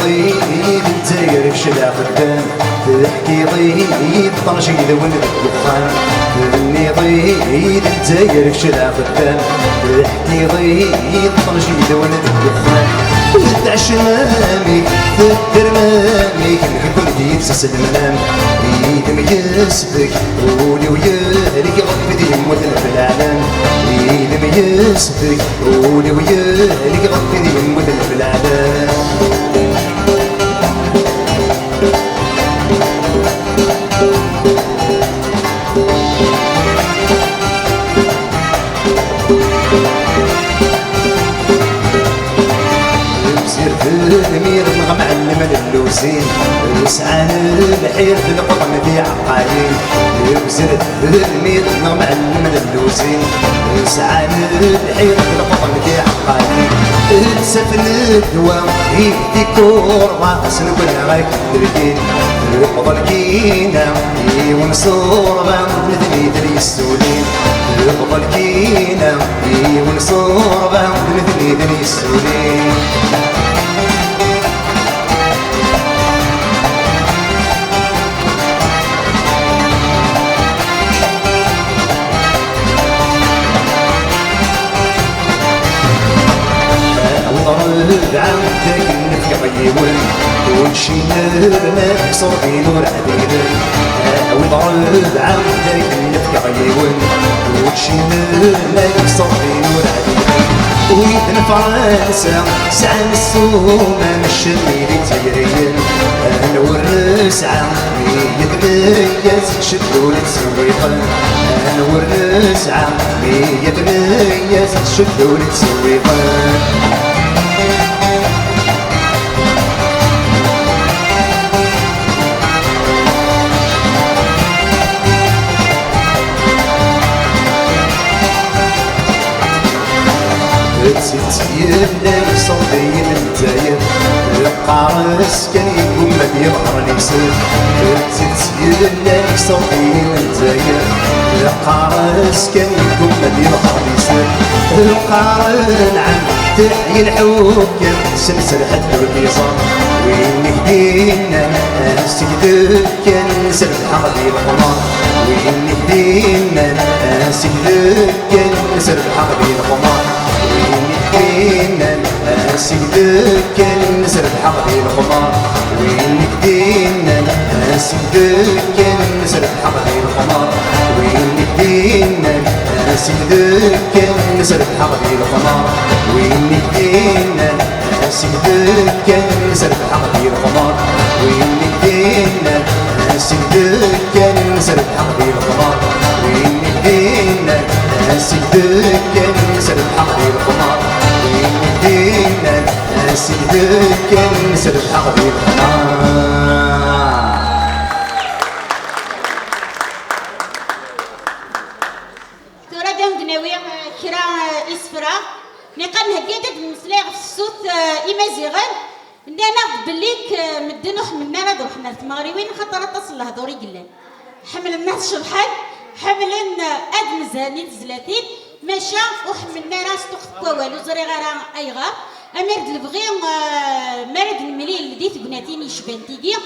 ضيد الجزائر شلا خدام تحكي ضيد طرشي ذون الدخان اني ضيد الجزائر شلا خدام تحكي ضيد طرشي ذون الدخان تدعش مامي تدر مامي كل ديت سس المنام ايد ميسبك قولي ويالك غفدي يموت في العالم ايد ميسبك قولي ويالك غفدي يموت في العالم. المير معلم اللوزين يسعان الحير في القطن في عقايين يبزر المير معلم اللوزين يسعان الحير في القطن في عقايين سفن الدواء يدي كورة سنقول غايك تركين يقضى الكينا ونصور مثلي دري السولين يقضى الكينا ونصور مثلي دري السولين. عندك نفك غيون ونشي نرمك صوتي نور عديد وضرب عندك نفك غيون ونشي نرمك صوتي نور عديد ويدن فرنسا سعى السومة مشي لي تيرين انا والرسعة يتميز شدو لتسويقا انا والرسعة يتميز شدو لتسويقا. تتيبنا صوتي من تاير القارس كان يقوم ما يظهر نسير تتيبنا صوتي من تاير القارس كان يقوم ما يظهر نسير القارن عم تحيي الحكم سلسل حد البيصار وين هدينا سيدك كان سر الحرب القمر وين هدينا سيدك كان سر الحرب القمر وين هدينا سيدك كان سر الحرب القمر دينا ناس ذكن نسرح غادي القمر وين دينا ناس ذكن نسرح غادي القمر وين دينا ناس ذكن نسرح غادي القمر وين دينا ناس ذكن نسرح غادي القمر وين دينا ناس ذكن نسرح غادي القمر وين دينا ناس ذكن نسرح غادي القمر. نقال هكذا المسلاغ في الصوت إمازيغان أنا بليك مدنو حملنا راه روحنا المغربيين خاطر تصل لهضوري قلان حمل الناس شبحان حملنا أدم زاني تزلاتين ماشا وحملنا راس تخطى والو زري غير أي غار أمرد البغي مرد المليل ديت بناتيني شبانتيكي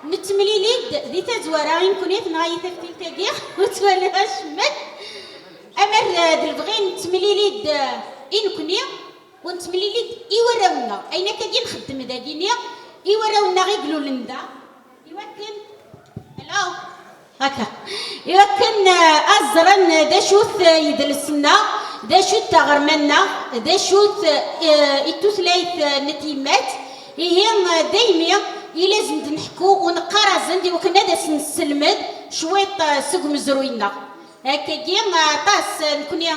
نتمليليد دي تزوارا يمكن نغاية تفتيكي وتولي شمال أمر البغي نتمليليد إنكني ونتمليليد إيوراونا أين كاين نخدم داكيني إيوراونا غيقولوا لندا يوكن هلاو هكا يوكن أزرن داشوت يدلسنا داشوت تغرمنا داشوت التوثلايت نتيمات هي دايما يلازم نحكو ونقرا زندي وكنا داس نسلمد شويط سوق مزروينا هكاكي طاس نكوني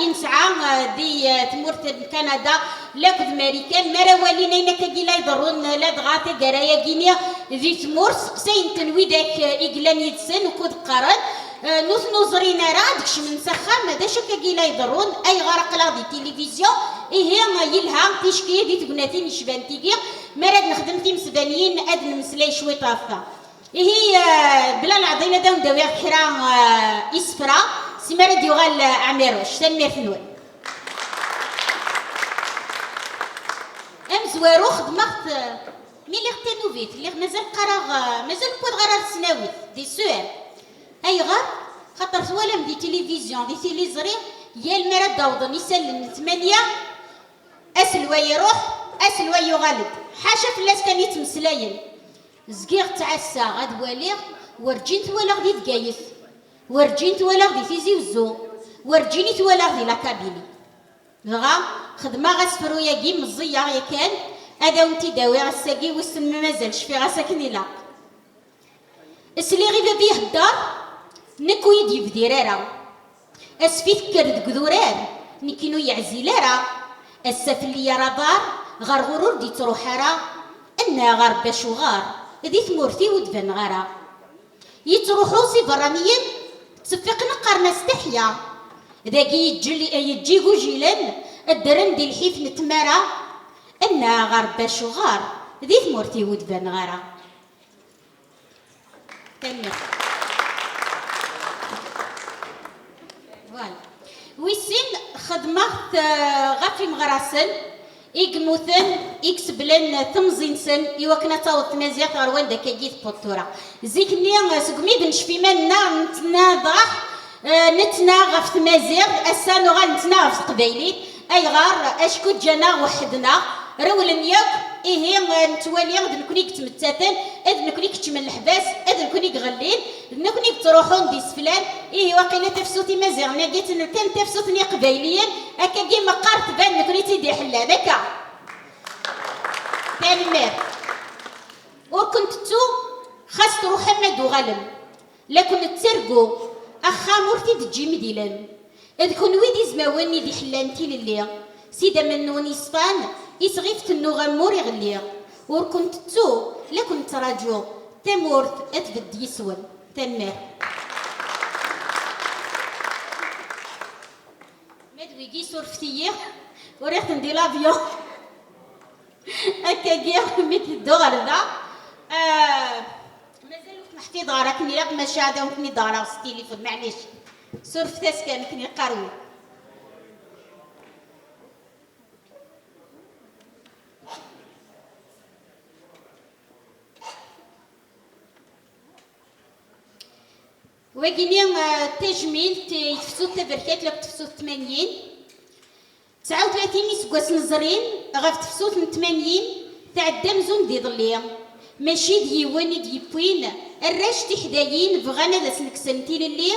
إنسعى دي تمورت كندا لاكد ماريكان مرا والينا كاكي لا يضرون لا دغاتي قرايا كينيا ذي تمورس سين تنوي داك إقلان يدسن وكود قرن نوزرينا راه داكشي من سخام هذا كاكي لا يضرون أي غرق لا دي تلفزيون هي يلها تيشكي دي تقناتين يشبانتيكي مرا نخدم تيم سبانيين أد نمسلاي شوي طافة هي بلا العضيلة داون داوية كرا إسفرا سيمارا ديوغال عميروش تنمير فنوان أمزوارو خدمت ميلي غتنوفيت اللي مازال قرا مازال كود غرار سناويت دي سؤال أي غار خاطر سوالم دي تلفزيون دي تيليزري يا المرا داوضن يسلم 8 أسلوا يروح أسلوا يغالد حاشا فلاس كان يتمسلاين زكيغ تعسى غاد واليغ ورجين توالغ دي دقايث ورجين توالغ دي تيزي وزو ورجيني توالغ دي لاكابيني غا خدمة غاسفرو ياكي مزيا يا كان هذا ونتي داوي غاساكي وسن ما مازالش في غاساكني لا اسلي غير بيه الدار نكو يدي بديرارا اسفيت كرد قدوران نكينو يعزيلارا السفلية رابار غار غرور دي تروحارا انا غار باشو غار دي ثمورتي ودفن غارا يتروحو سي برانيين تفق نقرنا استحيا ذاكي يجيقو جيلان الدرن دي الحيف نتمارا انا غار باشو غار دي ثمورتي ودفن غارا تنمر ويسين خدمت غافي مغراسن إيكموثن إكسبلن تمزينسن يوكنا تاوت مزيات غروان داكا جيت بوتورا زيكني سقميد نشفي منا نتناضح نتناغف مزير أسانو غا نتناغف قبايلي أي غار أشكو جانا وحدنا رولن ياك إيه نتوالي غد نكوني كتمتاتن إذ نكوني كتمن الحباس إذ نكوني كغلين نكوني كتروحون دي سفلان إيه واقيلا تفسوتي مزيغ ناقيت كان تفسوتني قبايليا هكا كيما قارت بان نكوني تيدي حلان هكا تاني مير وكنت تو خاص تروح حمد وغلم لكن تسرقو أخا مورتي تجي مديلان إذ كون ويدي زماواني دي حلانتي للي سيدا منوني صفان يسغيفت النغمور يغلي وركنت تو لكن تراجو تمورت أتبد يسون تنمر مدوي جي صرفتيه وريحت ندي لافيون هكا جي ميت الدغر ذا مازال نحكي دارا كني لا مشاهده وكني دارا في التليفون معليش صرفتاس كان كني قروي وكيني تجميل تفسو تبركات لك تفسو 80 39 يسكواس نزرين غاف تفسو 80 تعدى مزون دي ظليا ماشي ديوان ديبوين الراش تحدايين بغانا دا سنكسنتي للي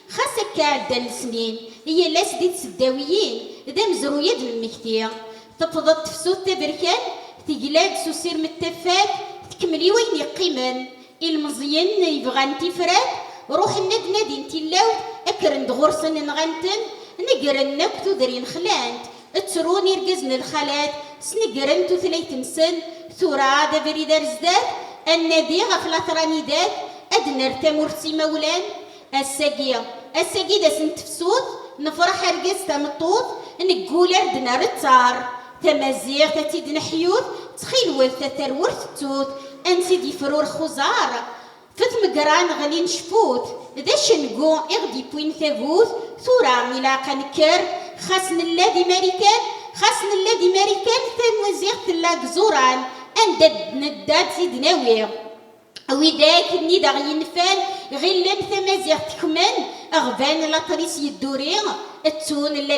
خاصك كعدا السنين هي لا سديت سداويين دا مزروية د المكتية تفضل تفسود تبركان تقلاد سوسير متفات تكملي وين يقيمن المزيان يبغى تفرات روح الند نادي انتي اللاود اكرن غرسن نغنتن نقرن نكتو درين خلانت تروني رقزن الخالات سنقرن تو ثلاث سن ثورا دا بريد رزدات النادي غفلة رانيدات ادنر تمرسي مولان الساقية دا سنتفسود نفرح رقز تمطوط نقول اردنا رتار تمازيغ تتيد نحيوث تخيل ورثة ترورث توت انسي دي فرور خزار فت مقران غلي نشفوت ذا شنقو اغدي بوين ثابوت ثورا ملاقا نكر خاصن الذي ماريكان تنوزيغ تلاق زوران اندد نداد زيد ناوي وذاك الندى غينفان غير ثمازيغ تكمن اغبان لاطريس يدورين التون اللي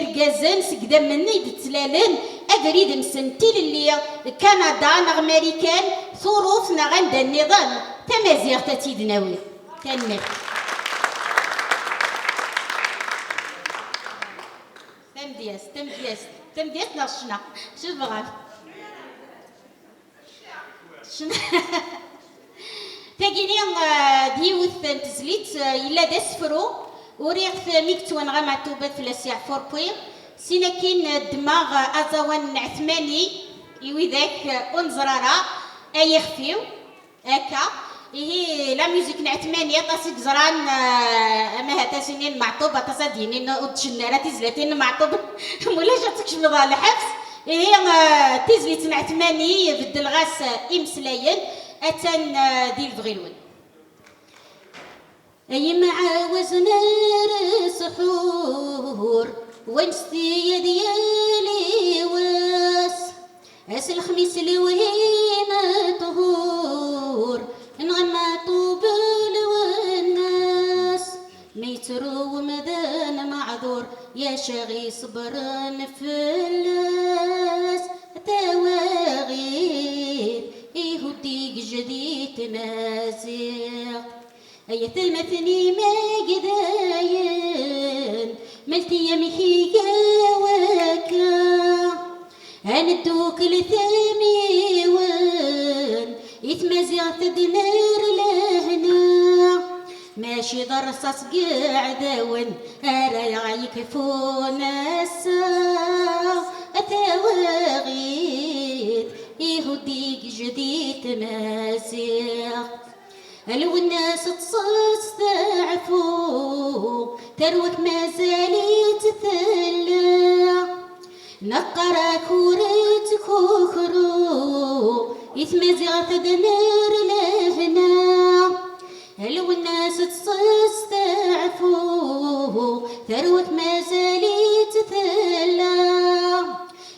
نرقازن سقدام مني يدتلالن أبريد مسنتيل اللي كندا نغ أمريكان ظروفنا غند النظام تمازيغ تتيد ناوي تنمر تمدياس نغشنا شو بغا تاقيني ديوث تزليت إلا داسفرو وريغ ميكتوان غا معتوبات في لاسيع فوربوي سينا كاين الدماغ ازوان عثماني يوي ذاك انزرارا اي خفيو هكا هي لا ميوزيك نعثمانية طاسي زران ما هتا سنين معطوبة تصدينين ودشنارة تزلاتين معطوب مولاش تكشف نضال الحبس هي تزليت نعثماني بالدلغاس امسلاين اتان ديال فغيلون أي معاوز نار سحور ونستي ديالي واس أس الخميس الوهين طهور نغمى طوبل والناس ميترو ومدان معذور يا شاغي صبر نفلاس تواغير يهديك جديد مازيغ أي ثلمثني ما قداين ملتي يمحي قواكا هندوك لثامي وان يتمازيغ تدنار لهنا ماشي ضرصاص قاعدة وان أرا يكفون الساعة أتواغيد يهديك جديد تمازيغ لو الناس تصص تعفو تروك ما زالت تثلى نقرا كورتك وخرو يتمازيغ تدنر لهنا لو الناس تصص تعفو تروك ما زالت تثلى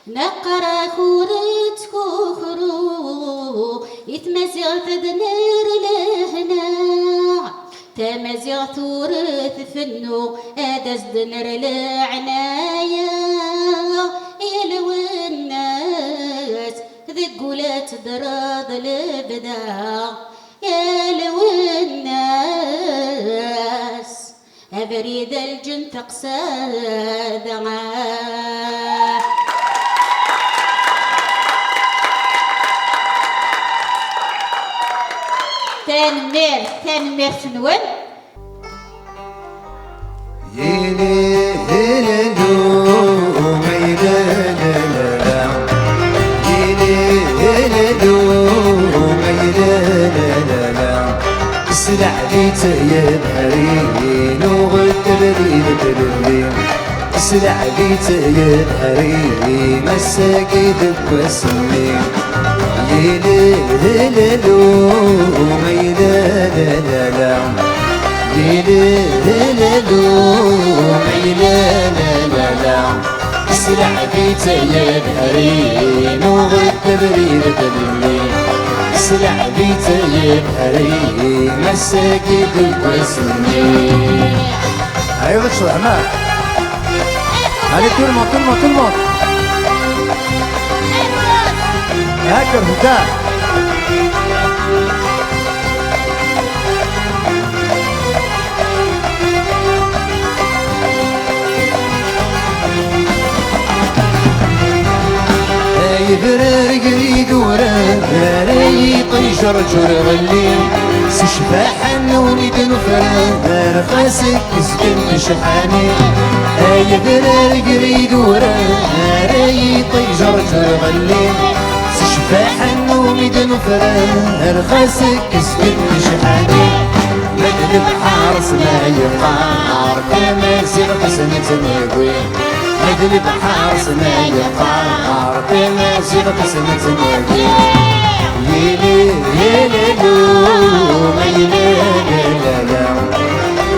نقرا كورتك وخرو يتمازيغ تدنر لهنا تمازيغ تورث فنو اداز دنر لعنايا يا لو الناس ذقولات دراض البدا يا لو الناس أبريد الجن تقساد تنمير فنون يلي هللو ميلا لا لا لا يلي هللو ميلا لا لا لا سلع بيت يا بحرين وغد بريد تبرين سلع بيت يا بحرين مساكيد بوسمين يلي هللو ميلا لا لا لا يلي هللو ميلا لا لا لا سلع بيت يا بحرين وغد بريد تبرين سلع بيت يا بحرين مساكيد بوسمين ايوه شو عمال allez tout le monde كرهتا يبرر قريد ورا راي طيشر جور غلي سشفاح نوني دنفرا خاسك سكن شحاني يبرر قريد ورا راي طيشر جور غلي سشفاح نوني دنفرا خاسك سكن شحاني مدن بحارس ما يقار كما سيغ سنة نبوي مدن بحارس ما يقار كما سيغ سنة نبوي يلي يلي لو ما يلي لا لا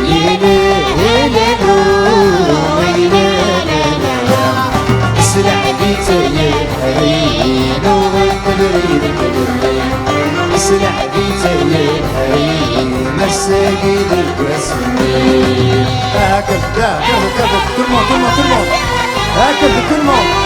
يلي يلي لو ما يلي لا لا اسرع بيتي هرين وغتبريد كبري اسرع بيتي هرين مساجد الكرسمين هكذا كذا كل ما هكذا كل ما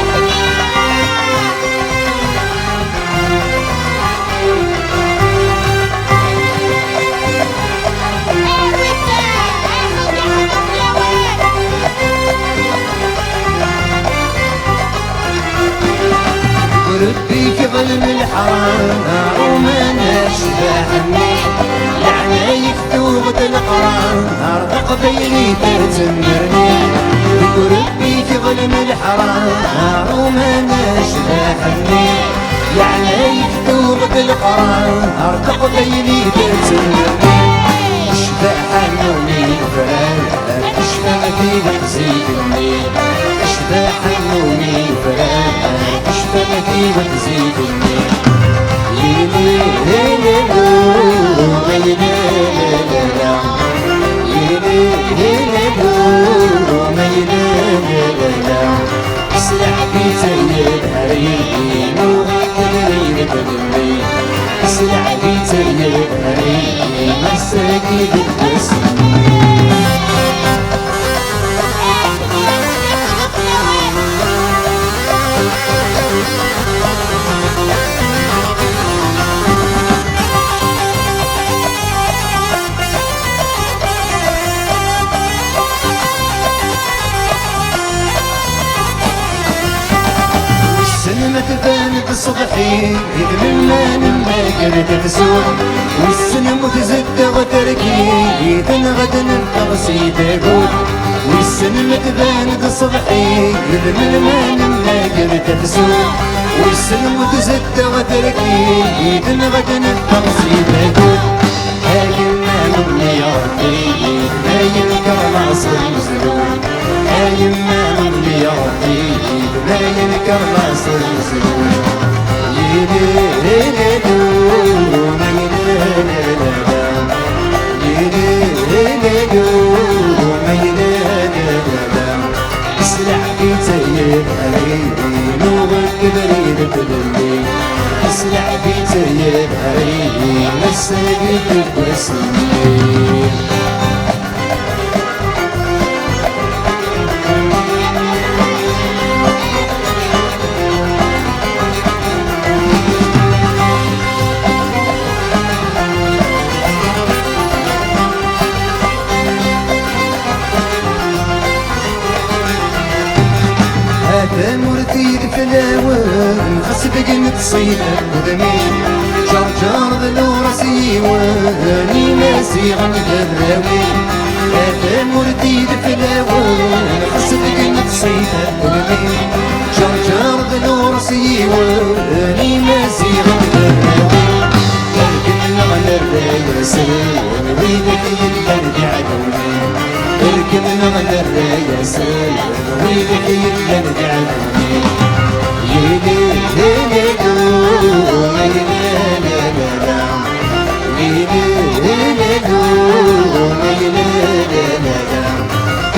ربي ظلم الحرام وما نشبعني لعنة يكتوغ القران ارض قبيلي ترتمرني ربي ظلم الحرام وما نشبعني لعنة يكتوغ القران ارض قبيلي ترتمرني اشبع حنوني فران اشبع في وتزيدني اشبع حنوني فران فمتي وتزيدني يلي يلي لو يلي لا يلي يلي لو يلي لا اسرع بيتي الهرين وغتبريد بدمي اسرع بيتي الهرين مساجد الكرسمين تبان الصبحي إذ من ما قرد تسوق والسن متزد وتركي إذ غدا التغسي تقول والسن تبان الصبحي إذ من ما قرد تسوق والسن متزد وتركي إذ غدا التغسي تقول هاي ما مني يعطي هاي الكرم المسلول هاي ما مني يعطي هاي الكرم المسلول يلي يلي لو ما يلي لا يلي يلي لو ما يلي لا اسرع بيتي الهرين وغتبريد بدمي اسرع بيتي الهرين مساجد الكرسمين مرتي الفلاوان خسبق نتصيدك ودمين جرجر ذلو راسي واني ماسي غنك الراوين هذا مرتي الفلاوان خسبق نتصيدك ودمين جرجر ذلو راسي واني ماسي غنك الراوين لكن نغنى الرايسل ويدك يلقى عدوني اركب نغنى الرايسل ويدك يلقى عدوني يلي يلي لو ما يلي لا يلي يلي لو ما يلي لا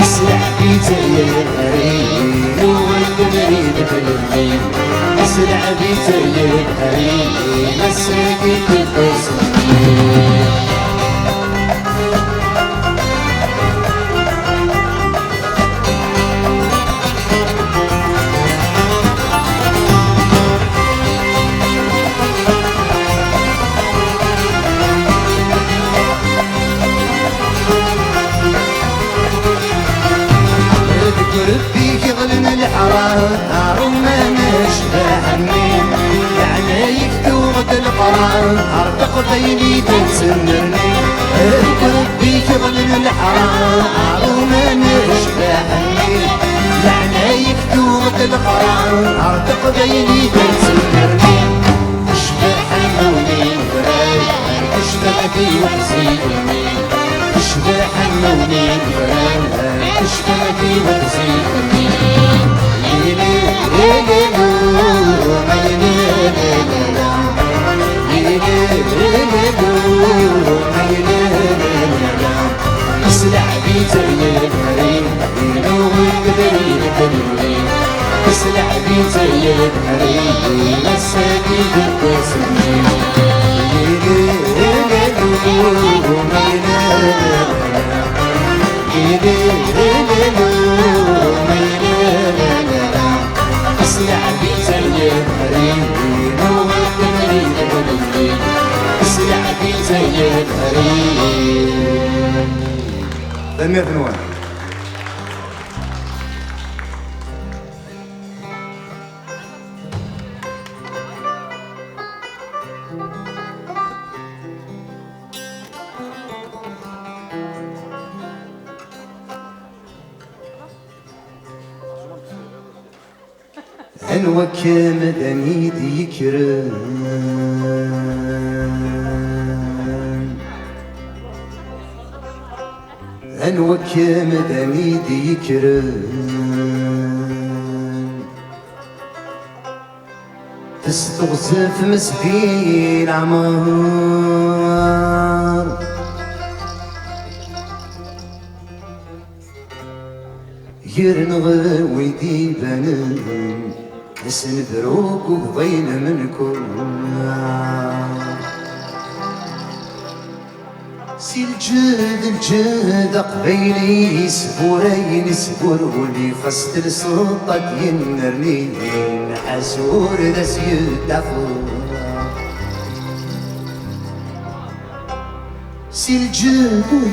اسرع بيتي الهرين والبريد في الليل اسرع بيتي الهرين مساجد الكرسمين عرق قبيلي تسمرني ربي كظلم الحرام وما نشبعني لعنة يكتوغ الغرام عرق قبيلي تسمرني اشبح النوني اشبح في وحزيني اشبح النوني اشبح في وحزيني اسلع بيت الحريم ينوم القدرين الدنيا اسلع بيت الحريم مساكين القسمين اسلع بيت الحريم ينوم القدرين الدنيا اسلع بيت الحريم تنمية فنون. أنوى كمدني ذكران أنوى كمدني ذكران تستغزف مسدين عمار يرنغ ويدي بنان حسن دروك وضين منكم سي الجد قبيلي سبورين سبور ولي خست السلطة ينرني حسور ذا سيد سي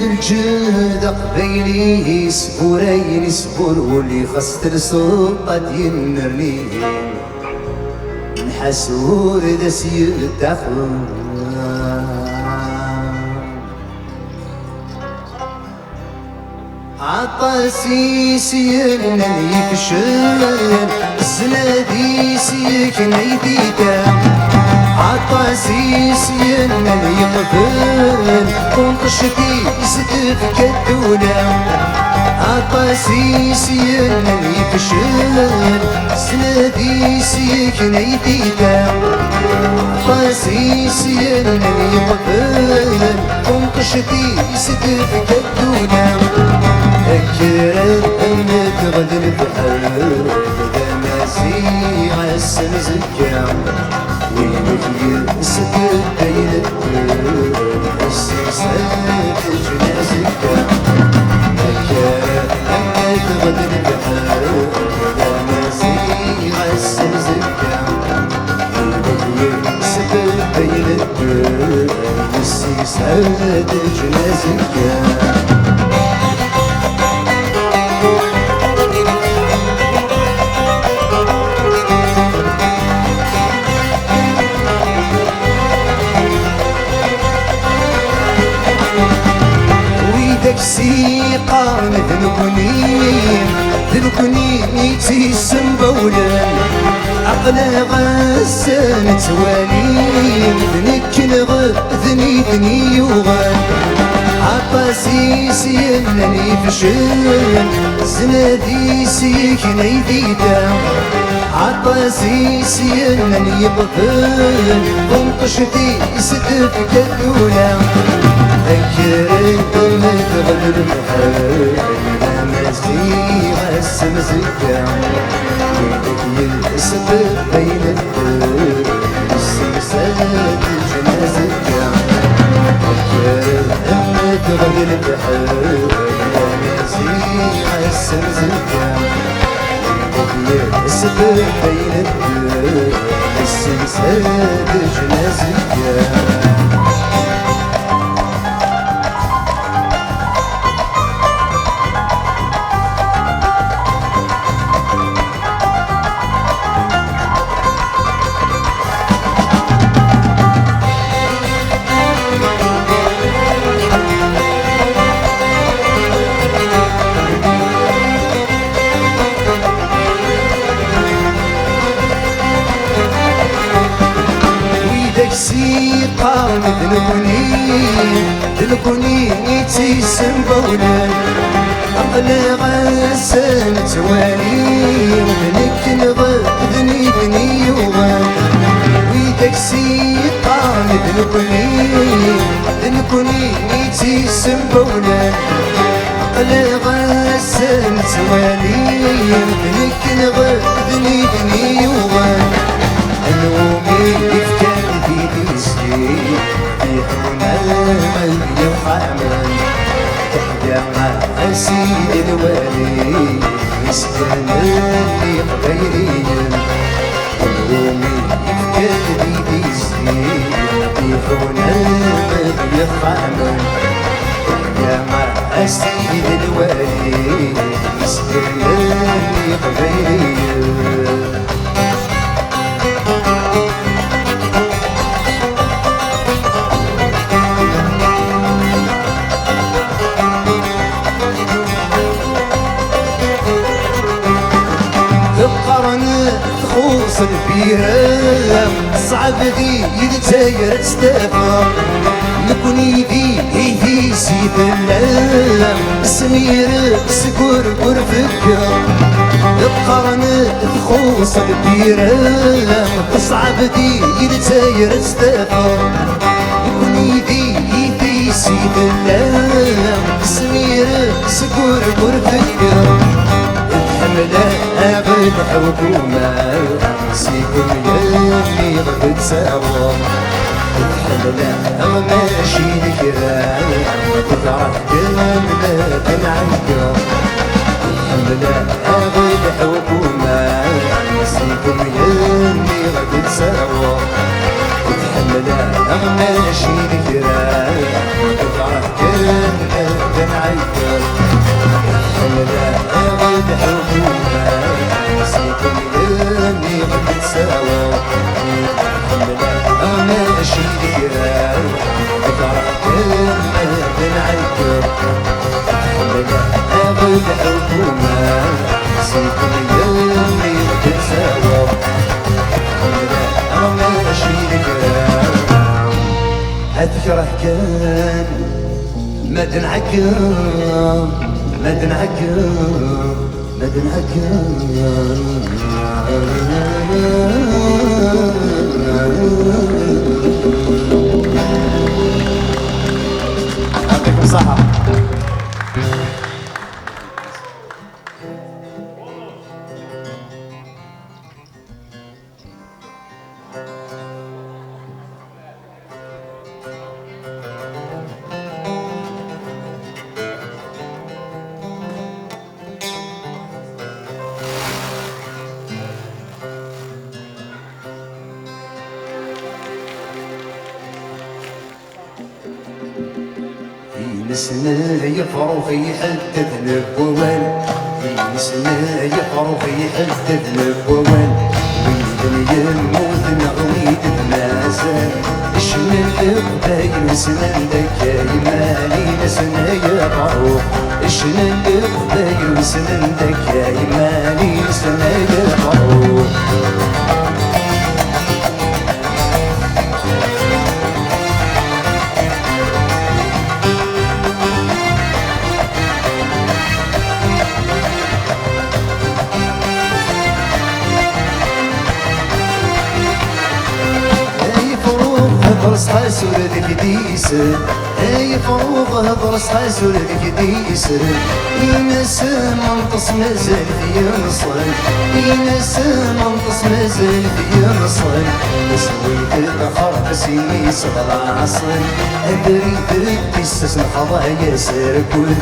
الجد قبيلي سبورين سبور ولي خست السلطة ينرني حسور ذا سيد عطاسي سيرنا يكشل السنادي سيكنا يديدا عطاسي سيرنا يقبل ونقشتي يسدف كدونا عطاسي سيرنا يكشل السنادي سيكنا يديدا عطاسي سيرنا يقبل ونقشتي يسدف كدونا أكرم أمك غدر بحر دماسي عسل زكام وينك يسكت بين الدور السيسات جنازك أكرم أمك غدر بحر دماسي عسل زكام وينك يسكت بين الدور السيسات جنازك سيقا ذنكني تيسم بولا عقل غسان توالي ذنك ذني يوغان عطاسي سينني فشل زنادي سيكني ذيدا عطاسي سينني يقبل ونقشتي يسدف كدولا أكرم أمك غدر بحر دماسي عسل زكام وينك يسبب بين الدور السيسات جنازك أكرم أمك غدر بحر دماسي عسل زكام وينك يسبب بين الدور السيسات جنازك داكسي قارن ذنبني تيسم بولان أقل غسان توالي بنك نغذني بني وغان ويداكسي قارن ذنبني تيسم بولان أقل غسان توالي بنك نغذني بني وغان نومي يفتن في ديسي يحونا يفعمل تحيا مع سيد الوالي يسكن اللي غيري نومي يفتن في ديسي يحونا يفعمل تحيا مع سيد الوالي يسكن اللي غيري تخوص البيرام صعب ذي يدتاير تستافى نكوني ذي سيد اللام سمير سكور فكا القرن تخوص البيرام صعب ذي يدتاير تستافى نكوني ذي سيد اللام سمير سكور فكا حملة أغل حكومة سيكم يلي غد سوا حملة أغماشي الكرام تفرح كلمة تنعكا حملة أغل حكومة سيكم يلي غد سوا حملة أغماشي الكرام تفرح كلمة تنعكا حملة أغل حكومة سيكون يلي غد سوا حملة أغماشي الكرام تفرح كلمة تنعكر حملة أغل حكومة سيكون يلي غد سوا حملة أغماشي الكرام أذكره كان ما تنعكر ما تنعكر يعطيكم صحة. نسنا يفرو في حد ذنبوان نسنا يفرو في حد ذنبوان ويدن يموت نغويد بمازال شن القبايل وسنان دكاي مالي نسنا يفرو شن القبايل وسنان دكاي مالي نسنا يفرو هضرس حاسور ذيك ديسر اي فروغ هضرس حاسور ذيك ديسر ينس منقص مازال في نصل ينس منقص مازال في نصل سويت الخرق سيني صغر عصر ادري درت السس الخضايا سركل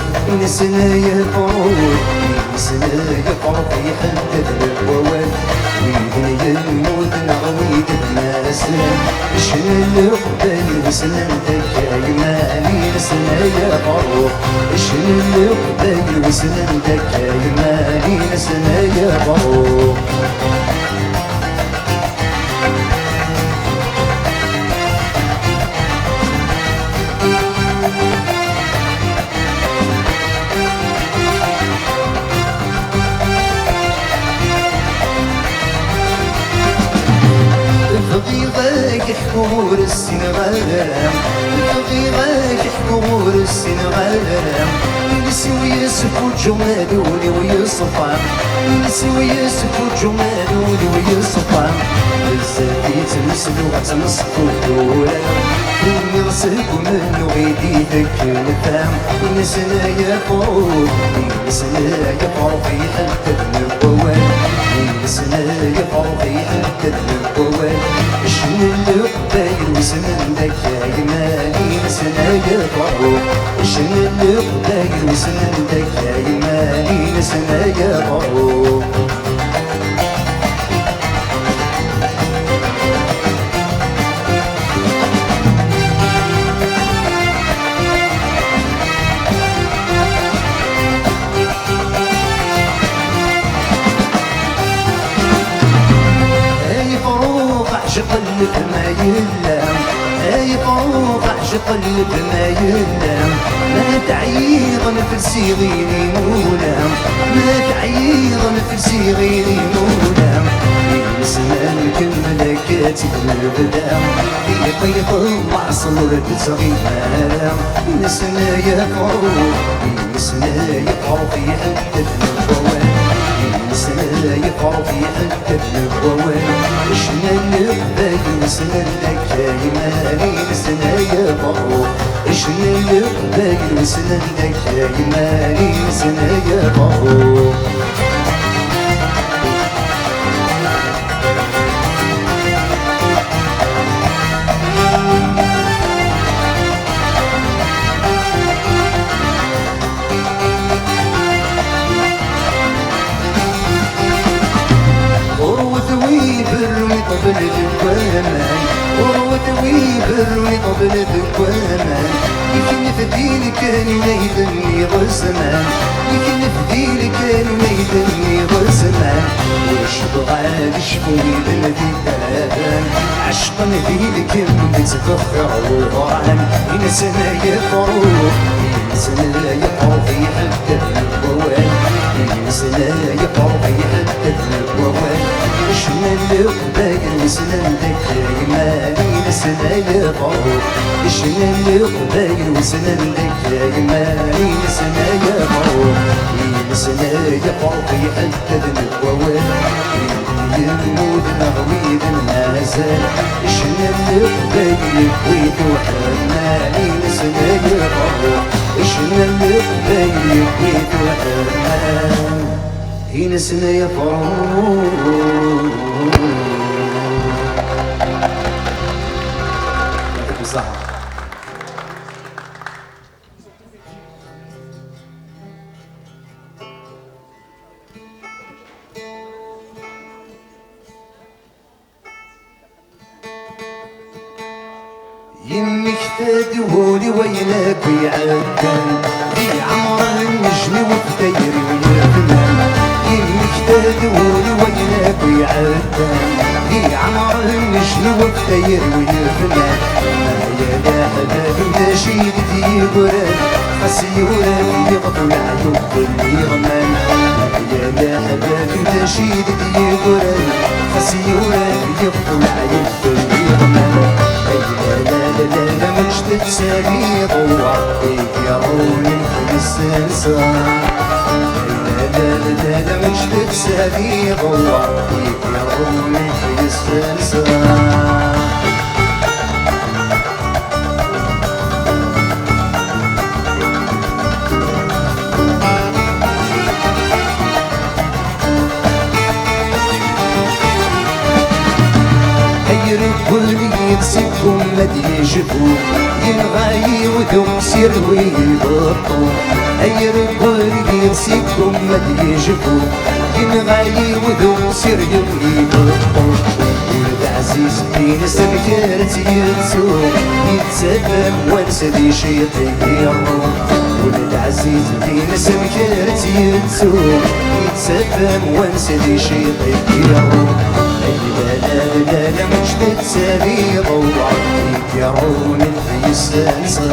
نسنا يفروغ نسنا يفروغ يحدد الووال ويدني الموت نغويد بمازال شن القبال وسنان دكاي مالي نسنا يفروغ شن القبال وسنان دكاي مالي نسنا يفروغ غيغاك حكور السنغال غيغاك حكور السنغال نسوي يسفو جمالوني ويصفى نسوي يسفو جمالوني ويصفى بزافي تمسلو تنصفو الدولة نرسلكو منو غيدي ذاك الفهم نسنا يفرو نسنا يفرو في حتى النبوان نسنا يفرو في حتى النبوان شنو القبايل وزمن ذاك يمالي نسنا يفرو شنو القبايل وزمن ذاك يمالي نسنا يفرو قلب ما يلام اي فوق عش قلب ما يلام ما تعيضن في الصغير مولام ما تعيضن في الصغير مولام نسمع الملكات البدام في قيط معصر تصغير مالام نسمع يفرو نسمع يفرو في حدة النبوان نسنا يفرو في حتى النبوان شنا القبايل نسنا لك يمالي نسنا يفرو شنا القبايل نسنا لك يمالي نسنا يفرو طبل الكوامان وروتوي برمي طبل الكوامان يمكن في الدين كان ينيدني غزمان يمكن في الدين كان ينيدني غزمان وش بغاد شفوي بلدي التلابان عشقا ذيك بتفخر وغران ينسنا يفرو ينسنا يفرو في حتى النبوان ينسنا يفرو في حتى النبوان شنا القبايل نسنا لك يمالي نسنا يفرو شنا القبايل نسنا لك يمالي نسنا يفرو نسنا يفرو في حتى النبوان يمود نغويد النازل شنا القبايل بويد وحمالي نسنا يفرو شنا القبايل بويد وحمالي نسنا يفرو يعطيكم الصحة. يمك تدولي وينك ويعدل في عمر النجم وفتير ويفنان يمك تدولي وينك ويعدل في عمر النجم وفتير ويفنان يا حباب نشيد يقران خسيورا يغطو العيوب اللي غمان يا حباب نشيد يقران خسيورا يغطو العيوب اللي غمان لا مش تتسالي ضوع يقروني في السلسال لا مش تتسالي ضوع يقروني في السلسال يمسكهم مدي يشفوا ينغاي وذوم سير ويبطوا اي رجل يمسكهم مدي يشفوا ينغاي وذوم سير ويبطوا ولد عزيز بين سمكات ينسوا يتسلم وانسى ذي شيطان ولد عزيز بين سمكات ينسوا يتسلم وانسى ذي شيطان لا مش تتسالي ضوع يقرون في السلسال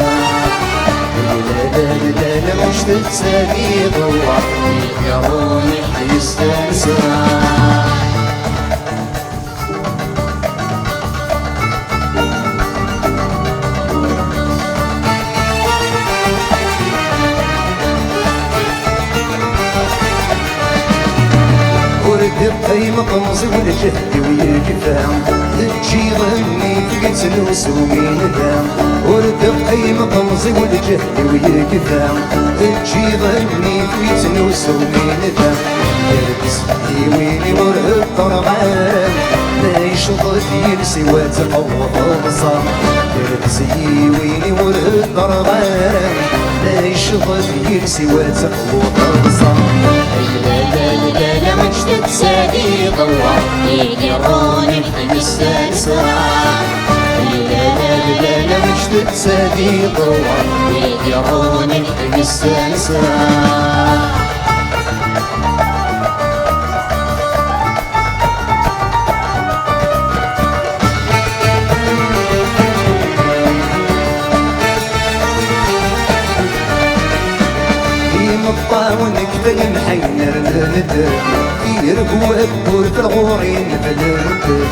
لا مش تتسالي ضوع يقرون في السلسال خيمة طمزي والجهد ويكفى تجي غني فقت نوسومين ذا ورد خيمة طمزي والجهد ويكفى تجي غني فقت نوسومين ذا يلبس ويلي ورهب طرغان لا يشغل يلسي وتقوى الصام يلبس ويلي ورهب طرغان لا يشغل يلسي وتقوى الصام لا مجد تسادي ضوى يقرون المستنسى لا مجد تسادي ضوى يقرون المستنسى مطاونك في المحير الندر يرقوا الدور في الغورين في الندر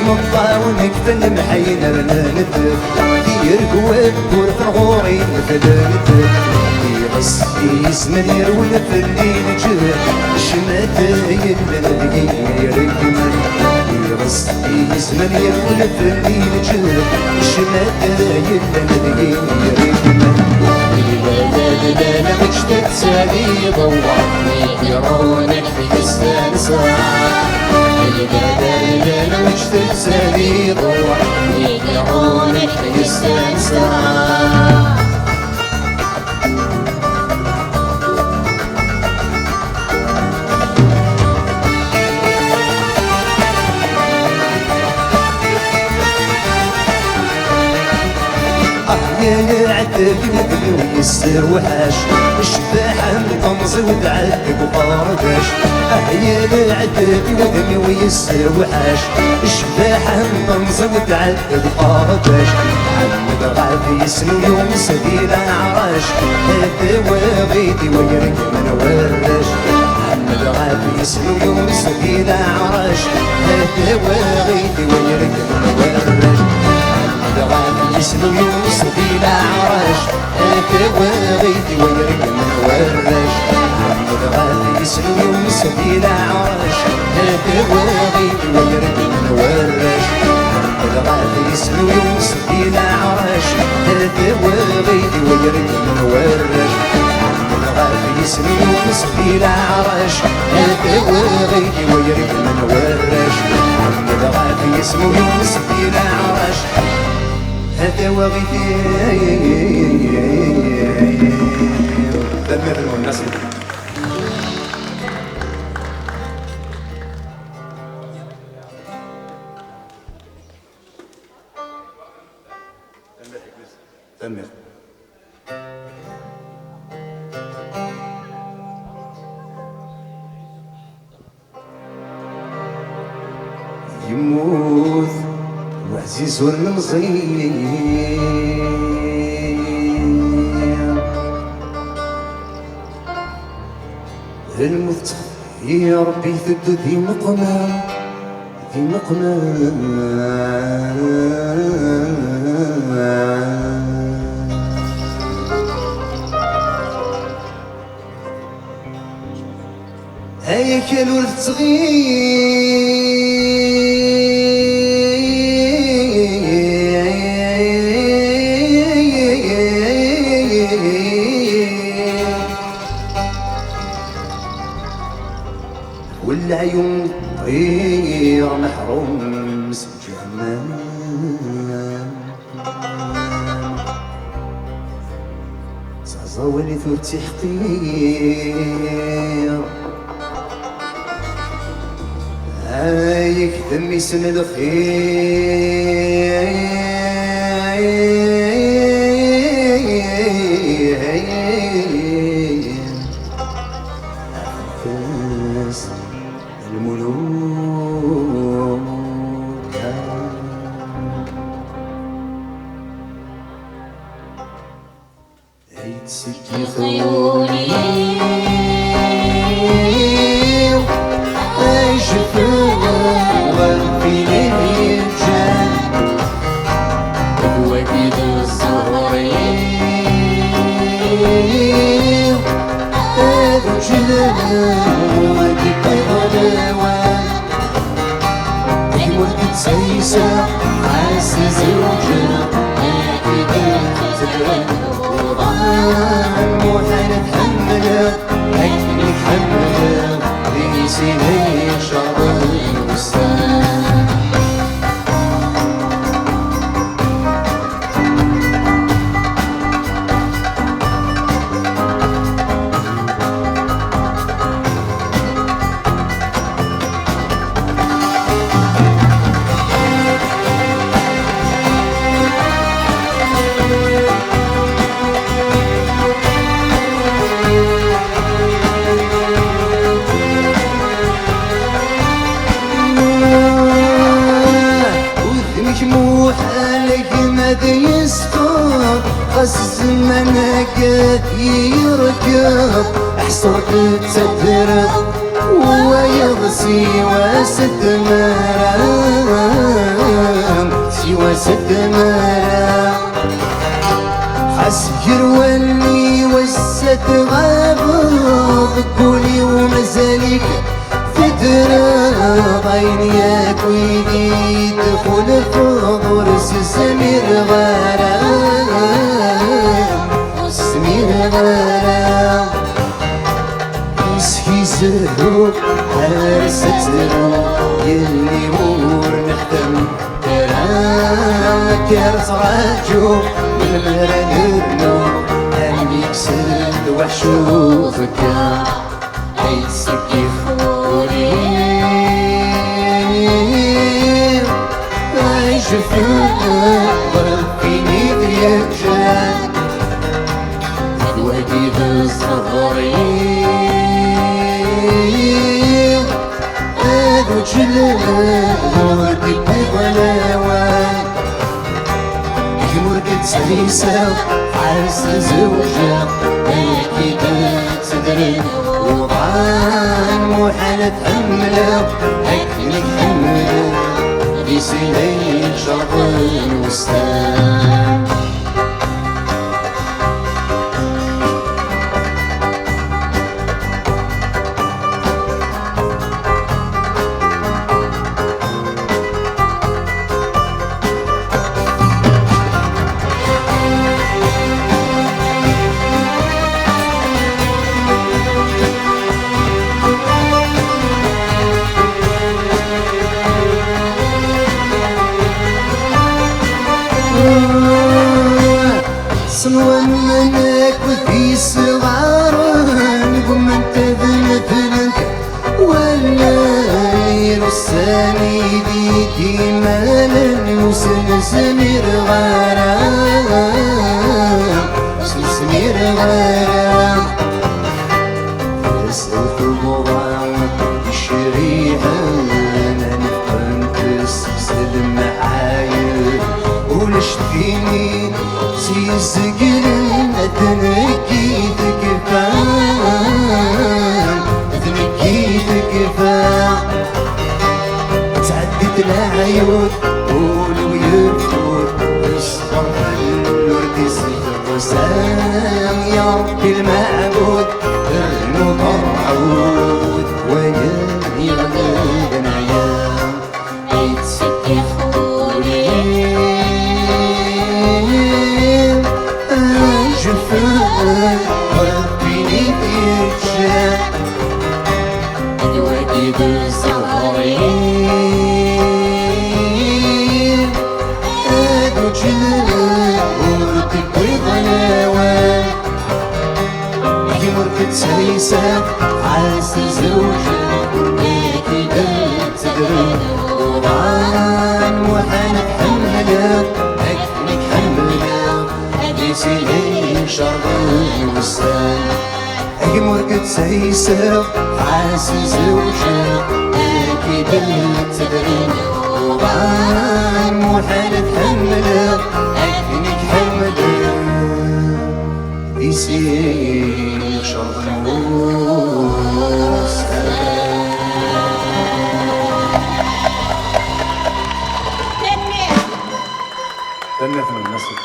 مطاونك في المحير الندر يرقوا الدور في الغورين في الندر بس يسمن يرون في الليل جه شمات يدلن يرقمن بس يسمن يرون في الليل جه شمات يدلن يرقمن لا مجد تسادي ضوى يقرونك المستنسى لا مجد تسادي ضوى يقرونك المستنسى يا عتاب ودمي ويسر وحاش الشباحة مطمزي وتعذب وقارداش يا عتاب ودمي ويسر وحاش الشباحة مطمزي وتعذب وقارداش محمد غافي اسمه يوم سبيل عراش هذا وغيدي ويرك من وراش محمد غافي اسمه يوم سبيل عراش هذا وغيدي ويرك من وراش غادي يسلو يونس بلا عراش هاكا وغيدي ويرق من وراش محمد غادي يسلو يونس بلا عراش هاكا وغيدي ويرق من وراش محمد غادي يسلو يونس بلا عراش هاكا وغيدي ويرق من وراش محمد غادي يسلو يونس بلا عراش هاكا وغيدي ويرق من وراش محمد غادي يسلو يونس بلا عراش هذا وغيتي تنمية المناسبة تنمية يموت وعزيز المزين الموت يا ربي ثد ذي مقنا ذي مقنا هيك الولد والعيون طير محروم من جهنم زازاولي ثور تحقير هايك دمي سن الخير الملوك عيد سكي خيوني عيش فينا والفيني الجان وكيد الزهرين أرجلنا ودي بغلوان تسيسة عزز وجه أكيد تدرك وضعان محال تحمله أكل تحمله ليسيني شر الوسان الزمن قد يركب حصرك تدرب ويغسي وسد مرام سوى سد مرام حسكر واللي وسد غابض كولي ومزالك تدرب عينيك ويدي يدخل في ضرس سمير غرام سمير غرام يسكي زهرو هرسة زهرو يلي مور نحتم كرام كرس راجو من مرنرنو هم يكسر وحشوفك هيتسكي خوري عايش في ضربيني ديالجان الوادي بالصغرين هادو جلال وردي بغلاوان يمرقد سليسة عرس زوجة أكيد تدري وضعان محال تحمله أكلك حمله بسنين شرق الوسطان صنوة منك وفي صغارن قم انت ذنبنك ولا يرساني ديكي مالا وسن سمير غرام سن سمير غرام سألت المغام الشريحة أنا نفهم تسلسل معايا ولشتيني سيسقلن تنكيتك فام تنكيتك فام تعدت العيون ولو يفوت يصبر الورد وسام يا ربي المعبود المطر عود ويا يغلب نعيام يتسكي خولي ربيني يرجع الوادي بالصغرين هادو جلال وردك وغلاوان يمرقد سليسة عايز زوجة أكيد تدري وضعان محال تحمله أكلك حمله سنين شرق الوسطان يمرقد سيسة عايز زوجة أكيد تدري وضعان محال تحمله أكلك حمله يسير شرق الوسطان تنمية من النسل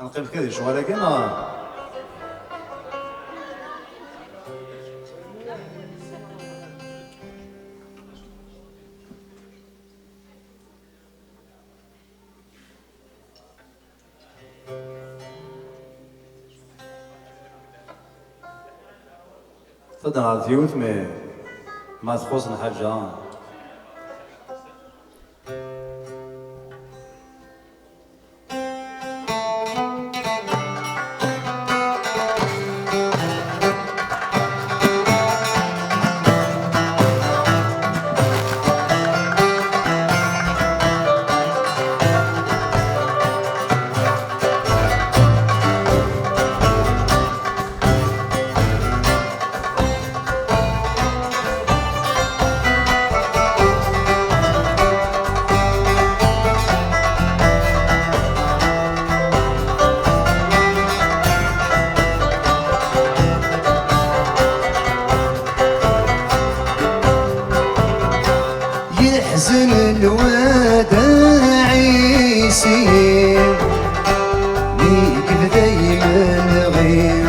نقيم كذا شو ولكن تدنا ديوت ما تخصنا حاجة. يحزن الوداع يسير ليك دايما غير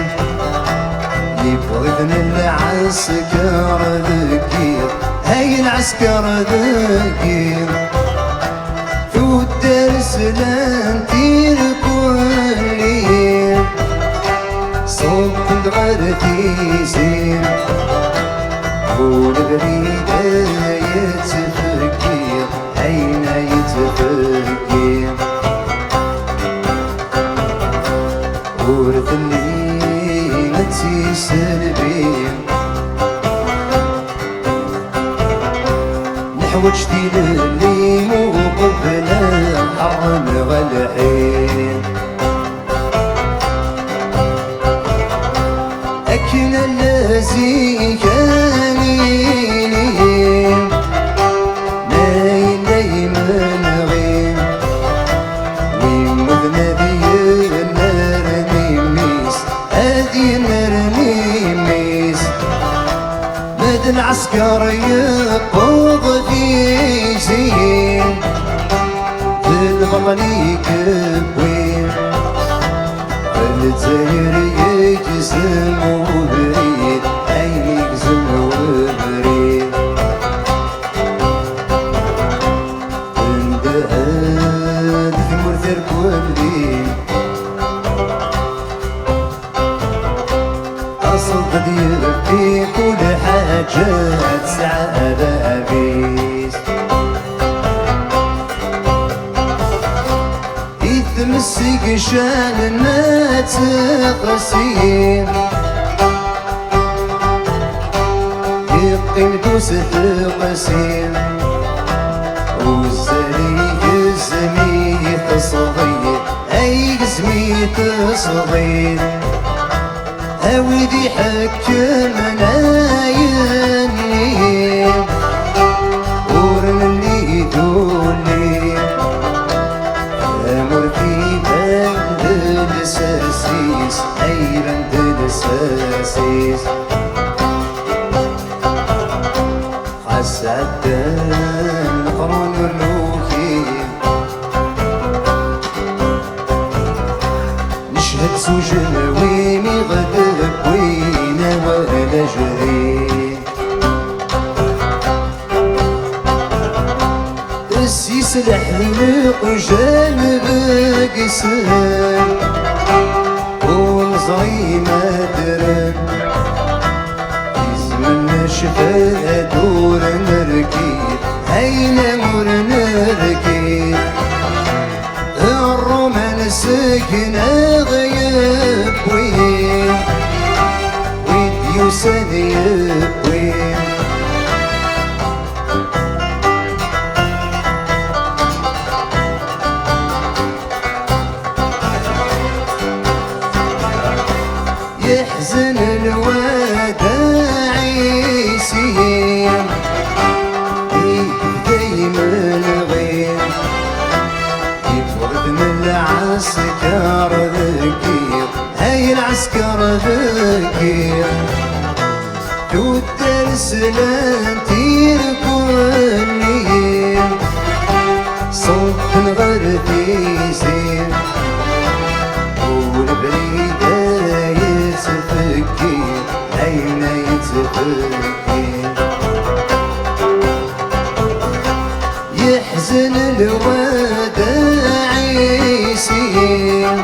يبغضن العسكر ذكير هاي العسكر ذكير في الدرس لانتير كل صوت الغرتي زين والبريدة يتفكير عينا يتفكير ورث اللي متيسر بيه نحوجتي للي مو قبل الحرم والحين أكن الذي كان لي ناي من غير ومذنبي النار ميميس هذه النار ميميس مد العسكر يقبض في زين في البطن يكبوين التاير يجزم وبريد عيني يجزم وبريد اندهاد في مرثر كولي اصل قدير في كل حاجة سعادة بيس يتمسك شان ما تقسيم يقيم دوس تقسيم والزري يزمي تصغير اي قسمي تصغير هاودي حكمنا يني ورن اللي دولي امر في بند الاساسيس اي بند الاساسيس خاص عدان القرون والموكي نشهد سجن ويمي غدب وينا ولا جري السيس الحلق وجانب قسم والزعيم درب يزمن شفا دور نركيب هينا مور نركيب الرومان سكنة غيب وين وديوسن يبوين يحزن الوداع يسير دايما غير يبرد من العسكر ذكير هاي العسكر ذكير والدرس لانتير كل صوت الغربي زين والبريدة يتفكير عينا يتفكير يحزن الوداع يسير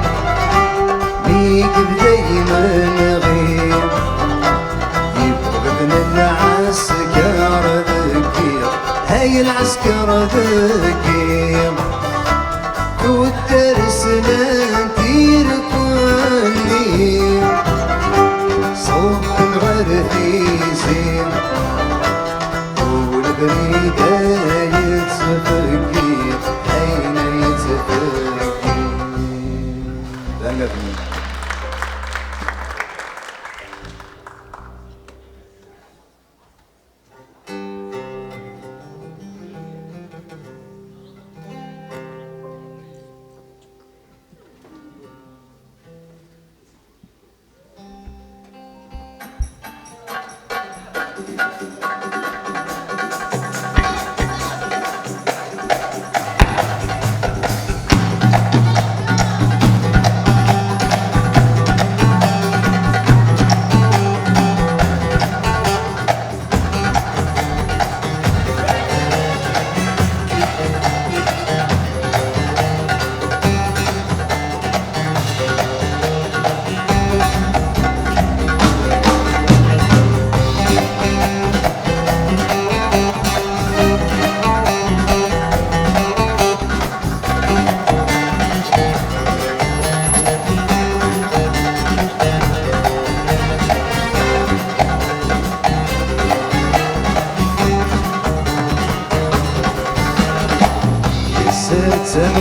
بيك دايما غير يبغى هاي العسكر ذكي والدرس ننتير كلي صوت الغرفيسي والبريدة يتفكي أين يتفكي.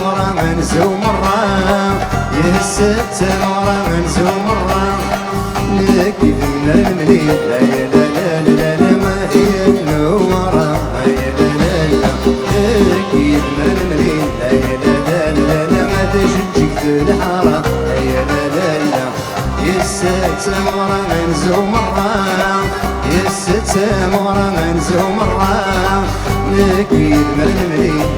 مرة منزو مرة يهست مرة منزو مرة لكن من المليل لا لا لا لا لا ما هي النورة لا لا لا لكن من المليل لا لا لا لا ما تشجك في الحارة لا لا لا يهست مرة منزو مرة يهست مرة منزو مرة لكن من المليل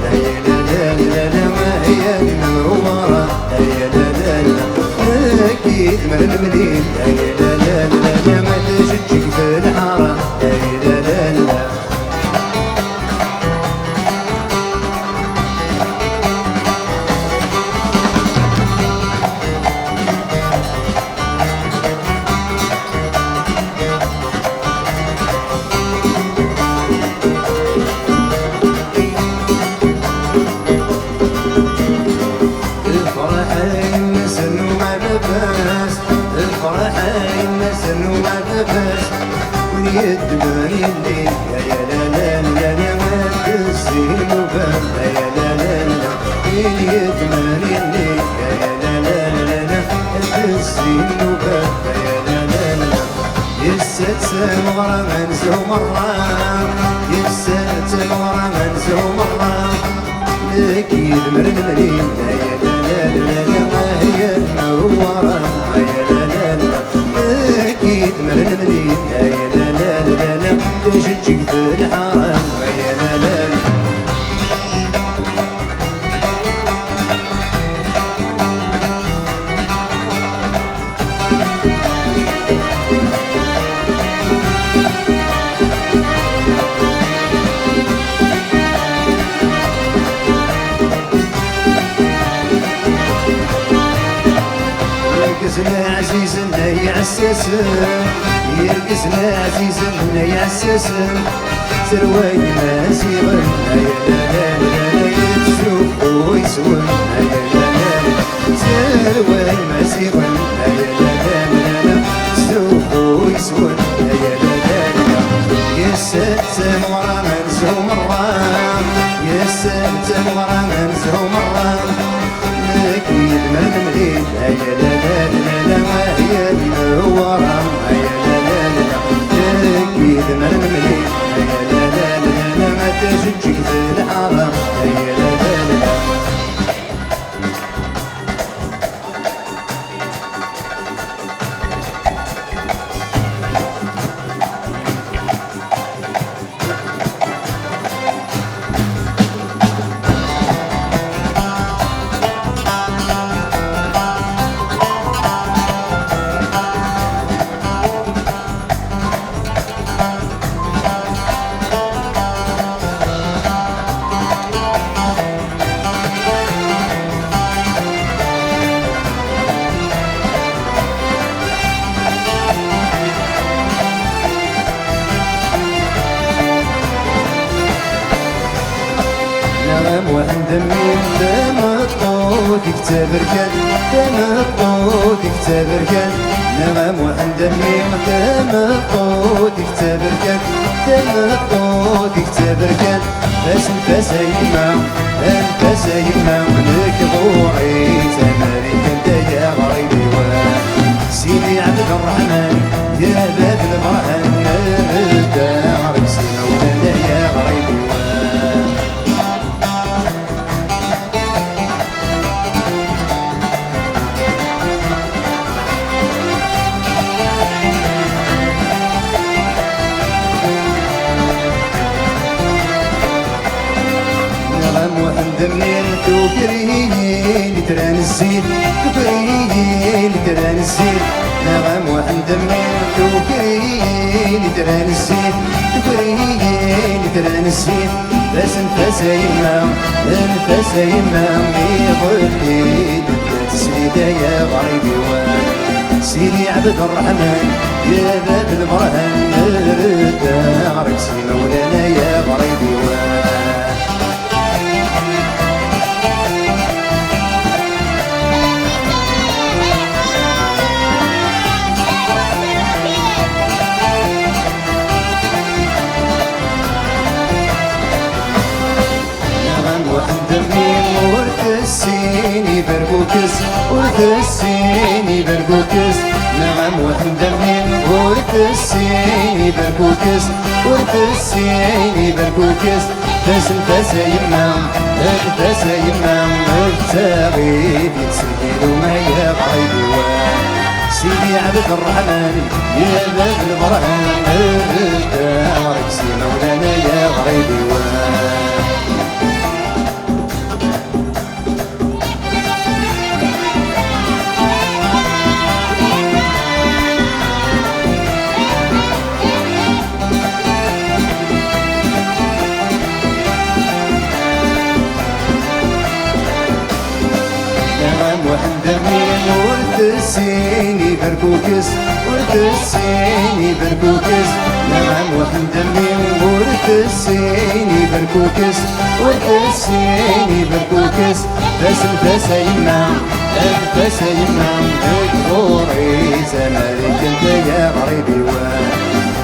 لا لا لا ما هي المنورة لا لا لا أكيد من المنين لا لا لا ما تشجك في الحارة لا لا لا. يدمن الليل يا لا لا لا لا ما تسين وبال يا لا لا لا يدمن الليل يا لا لا لا لا تسين وبال يا لا لا لا يست مرة منزو مرة يست مرة منزو مرة لك يدمن الليل يا لا لا لا لا ما هي المنورة يا لا لا لا لك يدمن الليل يا لا لا لا تشجك في الحرام يا لا لا لا. يرقصنا عزيز يعسس يرقصنا عزيز يعسس سروي ما سيغن يا لا لا لا يتسوق ويسون يا لا لا سروي ما سيغن يا لا لا لا تسوق ويسون يا لا لا يا ست مرة منزو مرة يا ست مرة منزو مرة أكيد من المليل يا لا لا لا لا ما هي المنورة يا لا لا لا أكيد من المليل يا لا لا لا لا ما تشجك في الحرام يا لا لا لا. نغم وحندمي دم الطوط يكتب ركان دم الطوط يكتب ركان نغم وحندمي دم الطوط يكتب ركان دم الطوط يكتب ركان بس انت سيما انت سيما لك ضوعي تمارك انت يا غريبي سيدي عبد الرحمن يا باب المرهن دارك سيما ولا يا غريبي دمين توكريين تران الزين توكريين تران الزين نغم وحن دمين توكريين تران الزين توكريين تران الزين بس انت سيما انت سيما بيضلي تسليدا يا غريبي سيدي عبد الرحمن يا باب المرهن دارك سي مولانا يا غريبي السيني بربوكس ورث السيني بربوكس نغم وحندمين ورث السيني بربوكس ورث السيني بربوكس بس انت سيما انت سيما التغيب يتسجل وما يبغي سيدي عبد الرحمن يا باب المرهن دارك سي مولانا يا غريبي السيني بركوكس ورث السيني بركوكس نغم وحندمين ورث السيني بركوكس ورث السيني بركوكس بس انت سيما انت سيما بكوري زمالك انت يا غريبي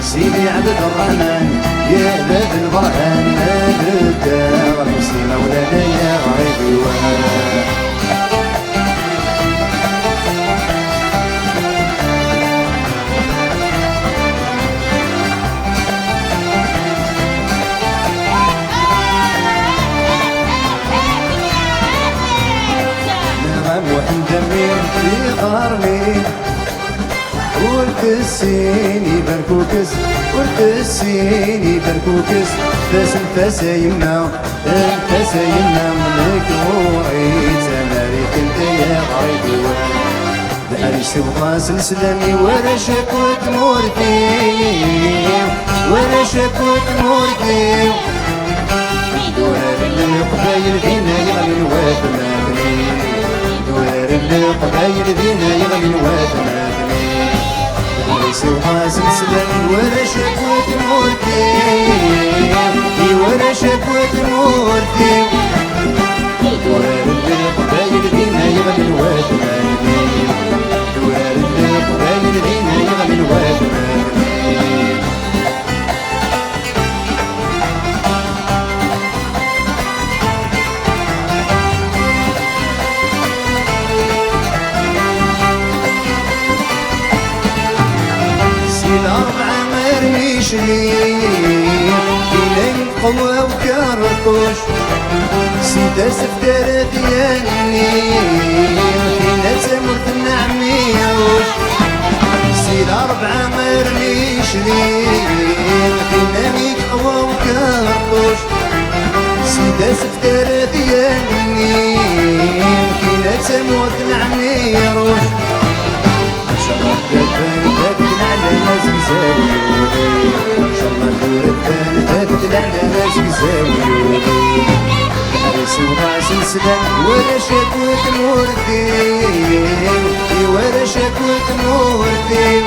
سيدي عبد الرحمن يا باب البرهان الدار سي مولانا يا غريبي وحندمين في غارني ورث السيني بركوكس ورث السيني بركوكس بس انت سيما انت سيما ملك وعيد زمالك انت يا غريبي بحري سبقا سلسلاني ولا شكوت مورتي ولا شكوت مورتي دوار اللي قبايل فينا يغلي الواد ماغني دوار اللي قبايل فينا يغلي الواد ماغني سوها سلسلة ولا شكوت مورتي ولا شكوت مورتي دوار اللي قبايل فينا يغلي الواد ماغني دوار اللي قبايل فينا يغلي الواد ماغني الأربعة مرميش لي إلين قوة وكرطوش سيدة سفترة ديالي فينا تمرت النعميوش سي الأربعة مرميش لي فينا ميت قوة وكرطوش سيدة سفترة ديالي فينا تمرت النعميوش ولا شكوت مورتي ولا شكوت مورتي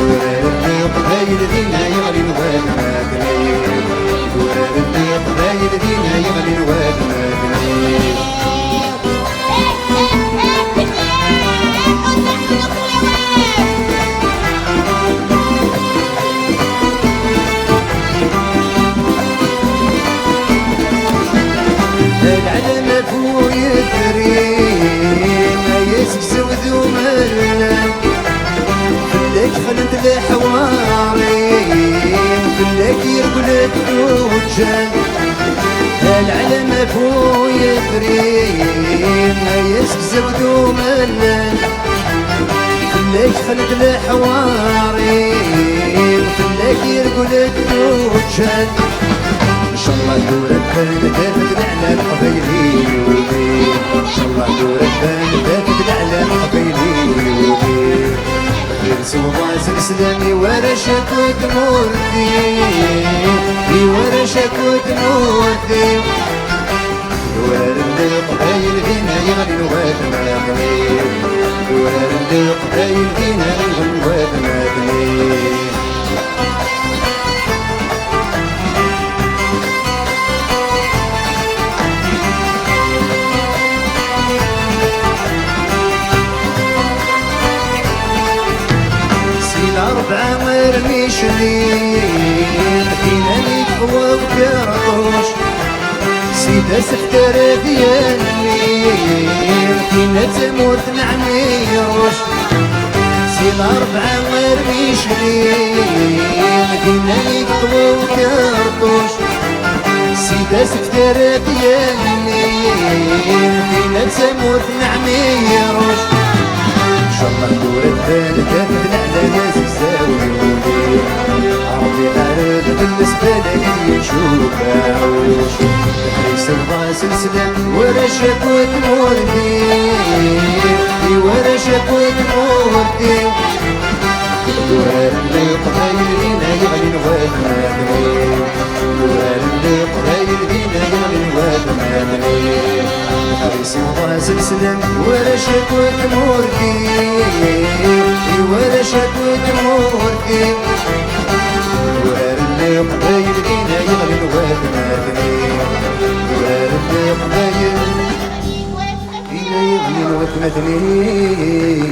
ولا قبايل دينا يغلي الواد ماغني ولا قبايل دينا يغلي الدوجان العلم فو يدري ما يسكزب دوملان خلاك خلق الحواري خلاك يرقل الدوجان ان شاء الله دورك دافت الاعلام قبيلي ان شاء الله دورك دافت الاعلام قبيلي سوضاس الاسلامي ورا شكوت موردي ورا شكوت موردي ورا القبايل فينا يغني الواد ماغني ورا القبايل فينا يغني الواد ماغني أربعة مرمي شليل فينا نتقوى وكرطوش سيدة سفتر ديال الليل فينا تموت نعميروش سيدة أربعة مرمي شليل فينا نتقوى وكرطوش سيدة سفتر ديال الليل فينا تموت نعميروش ان شاء الله ندور البال كافت على ناس يساويوني ربي عارف بالنسبه لك يشوفاوش حريص الله سلسله ورا شكوت موردي ورا شكوت موردي دوار اللي قبايل فينا يغلي الواد مادني دوار اللي قبايل فينا يغلي الواد مادني حريص الله سلسلة ورا شكوت موردي ورا شكوت موردي دوار اللي قبايل فينا يغلي الواد مادني دوار اللي قبايل فينا يغلي الواد مادني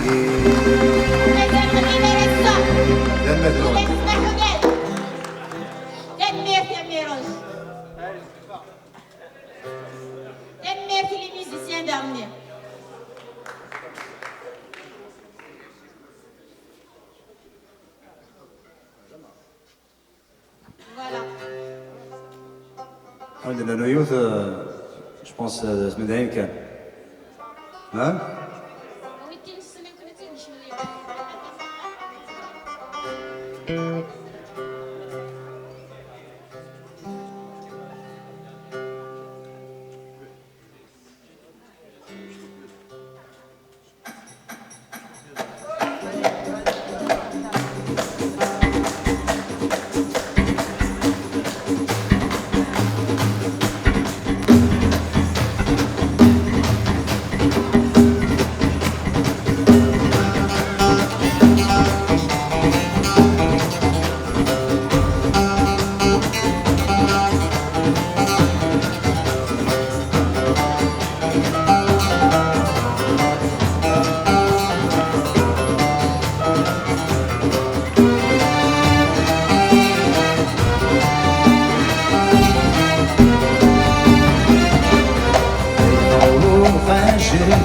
عندنا اليوث جو بونس سمدعين كان ها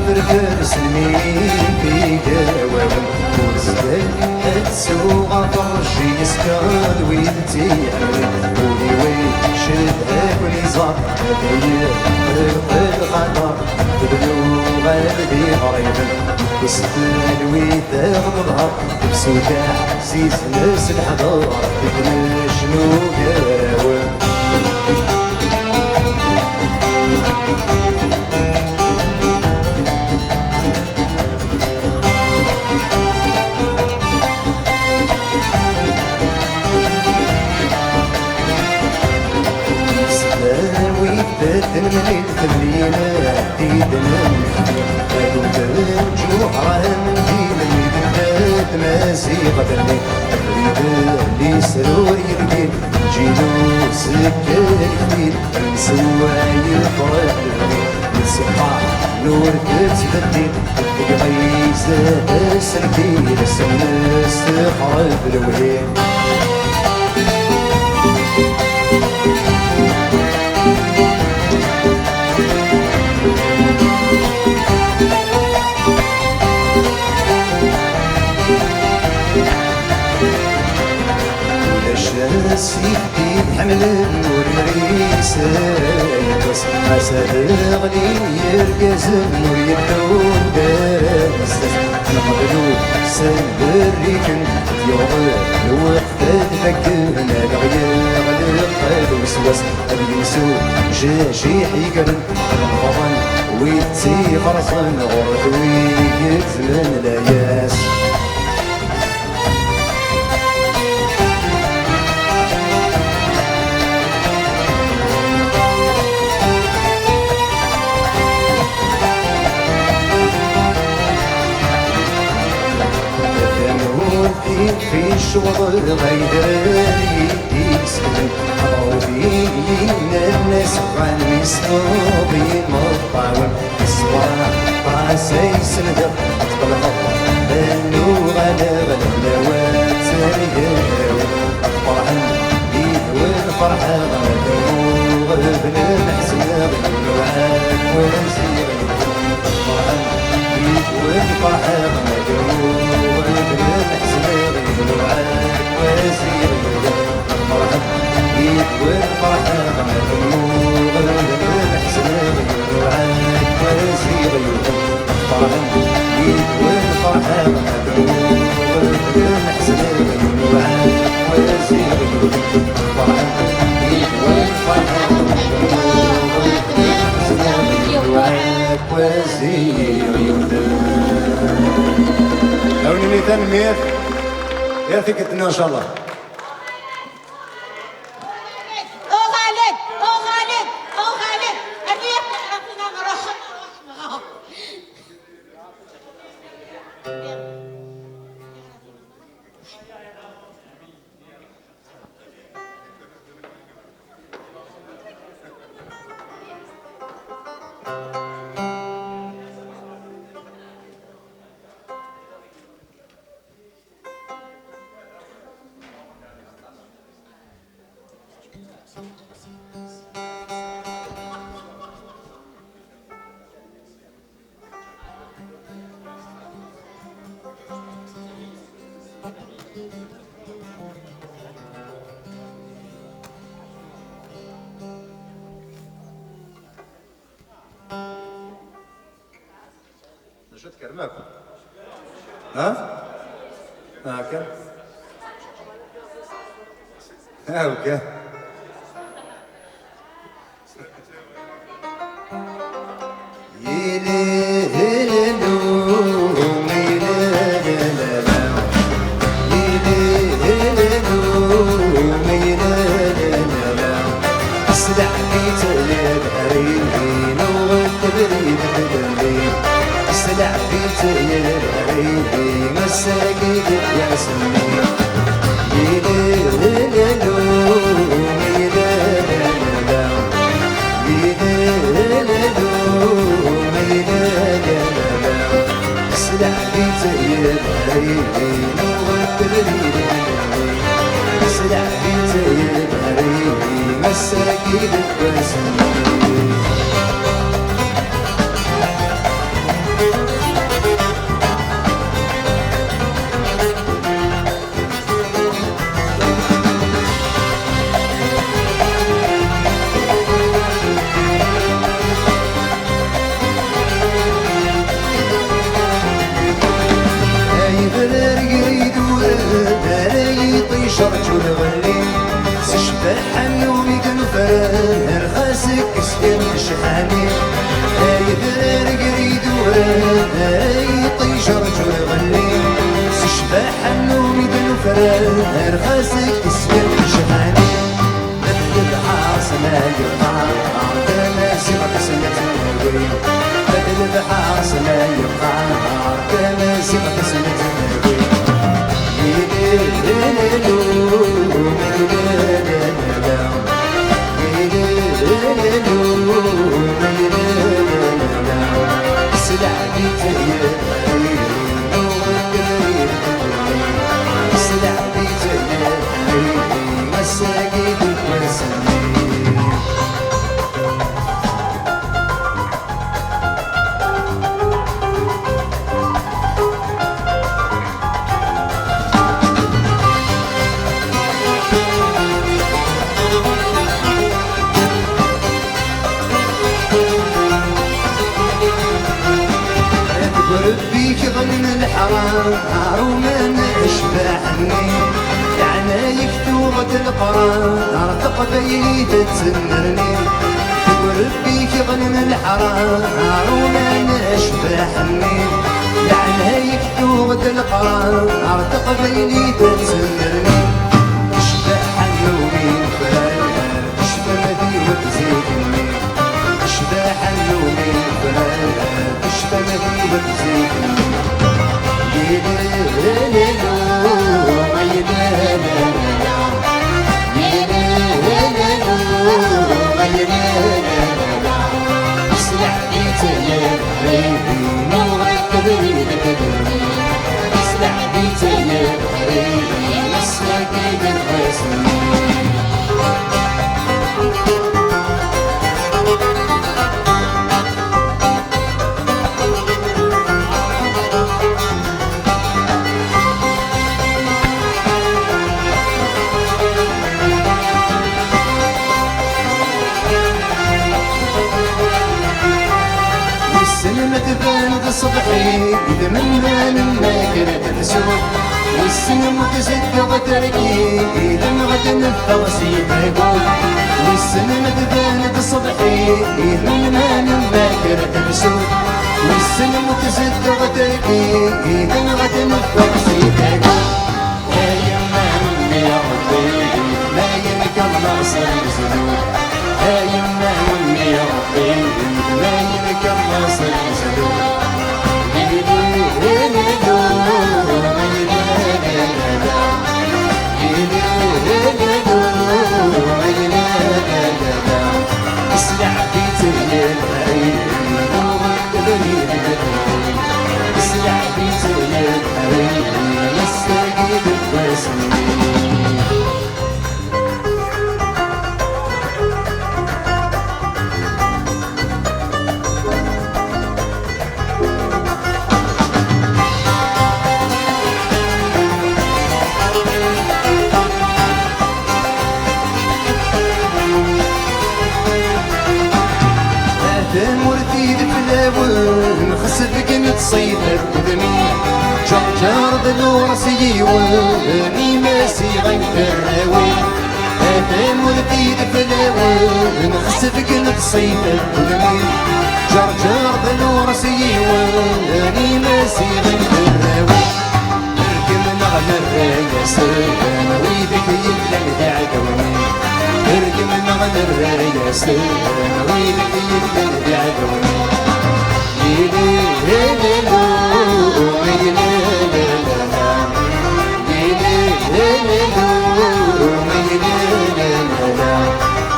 فرفر سلمي في قواوي وزدان هتسوغ فرشي يسكاد ويدتي ولي وين شدها كل زار هدية الغدر تبنو غادي غريبا وستان ويتاخد ظهر بسوداع زيز ناس الحضار تبنى شنو قراوي من الفليلة ديدنا أدوك الجوهرة دينا مدنات مازيغة اللي أريد اللي سرور يرقين جيلو سكة الكبير نسواي الفرق نسقع نور تتبدل غيزة سركين السنة استخرب الوهين السيف حمل النور يغيسس أسد غلي يرقز النور يبدون دارسس نقبلو سنبر ريكن يوغل الوقت تفكرنا الغير غلق الوسوس اليسو جاجي حيقرن رمضان ويتسي فرصن غرد ويقتلن لاياس في الشغل غيدري يسكن عروبين الناس عن مصابين مطاول الصباح طاسي سندر طلع بنو غدا غدا نوات سنير فرحا والفرحة غدا وغبن الحسن غير وعاد وزير فرحا والفرحة غدا وغبن الحسن وعاد وزير فرحا والفرحة غدا وغبن الحسن وعاد وزير فرحا والفرحة غدا وغبن الحسن وعاد وزير فرحا والفرحة لو نمي تنمير يرثك الدنيا ان شاء الله. شو تكرمك؟ ها؟ هاكا؟ هاكا؟ مساجد يا سمين يليلو يليلو يليلو يليلو سلع بيت يليلو والتبريد سلع بيت يليلو مساجد يا سمين شرجو الغلي سشبح النومي كنفران الخاسك اسكن شحاني هاي ذرار قريد وراي طي شرجو الغلي سشبح النومي كنفران الخاسك اسكن شحاني بدل العاصمة يقع تماسي مقسمة النبي بدل العاصمة يقع تماسي مقسمة النبي الحرار وما نشبحني لعنايك توغد القرار تقبيلي تتسمرني وربيك يغنم الحرار وما نشبحني لعنايك توغد القرار تقبيلي تتسمرني اشبح النومين فلان اشبه مدي وتزيدني اشبح النومين فلان اشبه مدي وتزيدني اسلع بيت يا حبيبي نورك تبريد تدري اسلع بيت يا حبيبي مسلك بالرسمي السلمة تبان صبحي إذا من ما كانت تسوى والسلم تزد غتركي إذا غدا الثوسي تقول والسلمة تبان صبحي إذا من ما كانت تسوى والسلم تزد غتركي إذا غدا الثوسي تقول يا يما مني يا ربي لا يمك الله صار زدود يا يما مني يا ربي لا يمك الله صار زدود اسلع بيت الليل حبيبي نورك تبريد تدري اسلع بيت الليل حبيبي مساقي بالرسمي مرتيد في الاول خسفك نتصيدك قدمي جرجر ذلو سيواني ماسي غير الراوي هذا مرتيد في الاول خسفك نتصيدك قدمي جرجر ذلو سيواني ماسي غير الراوي اركب نغنى الرايس ويدك يبلع دعواني اركب نغنى الرايس ويدك يبلع دعواني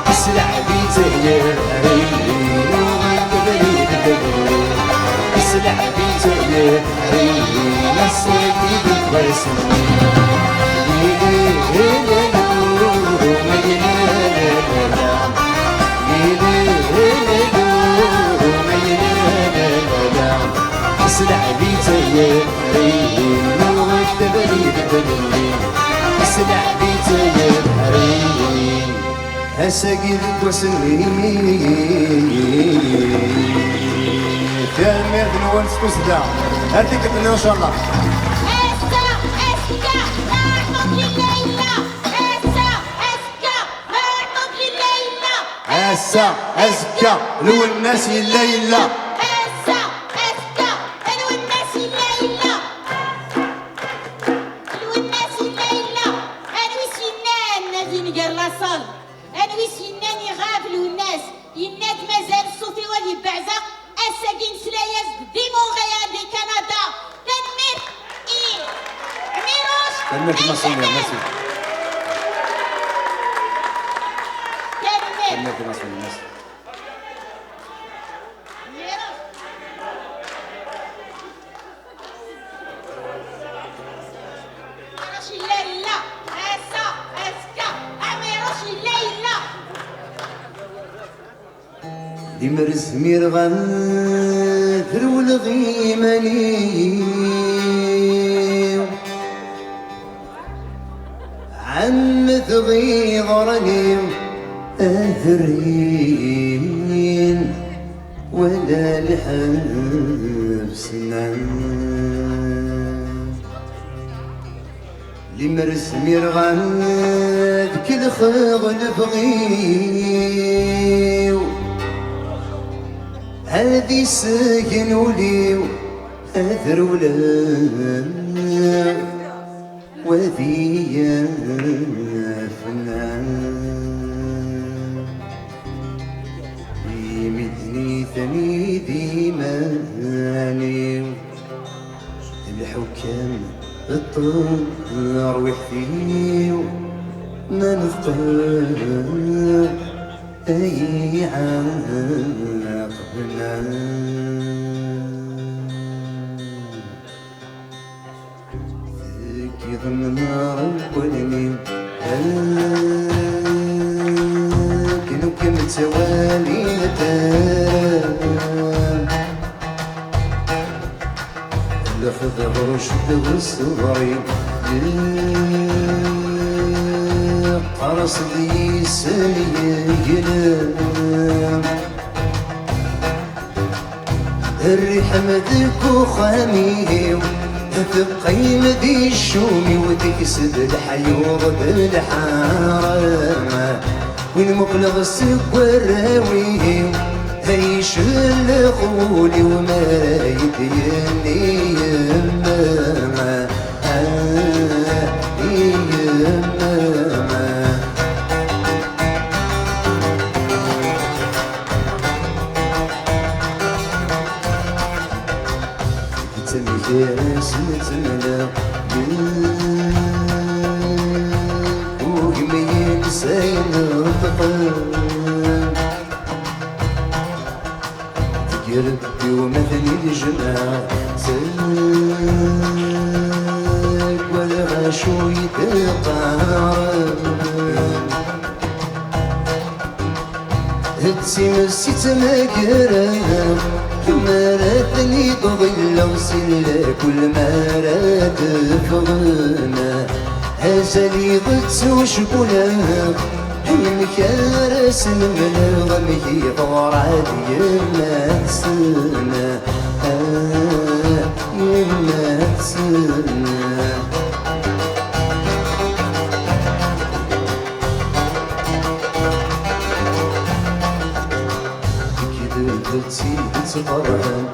اسلع بيت يا حبيبي نورك تبريد تدري اسلع بيت يا حبيبي مساكي بالرسمي اسلع بيت يا حبيبي نورك تبريد تدري اسلع بيت يا حبيبي هساقي وسني يا الميرد نونس كوسدا هاتيك ان شاء الله هسا أزكى لو الناس الليلة هسا أزكى لو الناس الليلة لو الناس الليلة أنا وسنان نادي نقر لاصال أنا وسنان يغافلوا الناس يناد مازال الصوفي ولي بعزة أساقين سلاياز دي مونغيال دي كندا تنمير إيه ميروش تنمير مصرية مصري تنمير مصرية مصري دي مرز ميرغاثر والغيماني عم تغيظرني أثرين ولا الحبس نعم يمرس مرغاد كل خغل بغيو هذي ساكن وليو أثر ولا وذي يا فنان يمدني ثميدي ماني الحكام الطار وحفيو ما نختار أي عاقبنا ذكي ضمن نار القلمين كانوا كم توالي نتام لفظ رشد والصغري قرص ذي سيجنا الريح مذك وخاميه تبقي مدي الشومي وتكسد الحيوض بالحارة والمقلغ السكوراوي هيش الخولي وما يديني يماما يماما تمجاس نتمنى وقمين سينطقن قلبي ومثلي الجماع سلك ولا غاشو يتقارب هدسي مسيت مقرب مراتني تضل وسلا كل مرات فغنا هزلي ضدس وشبولا المكارس من الغمي طورات يمسنا يمسنا كذبتي تتقرن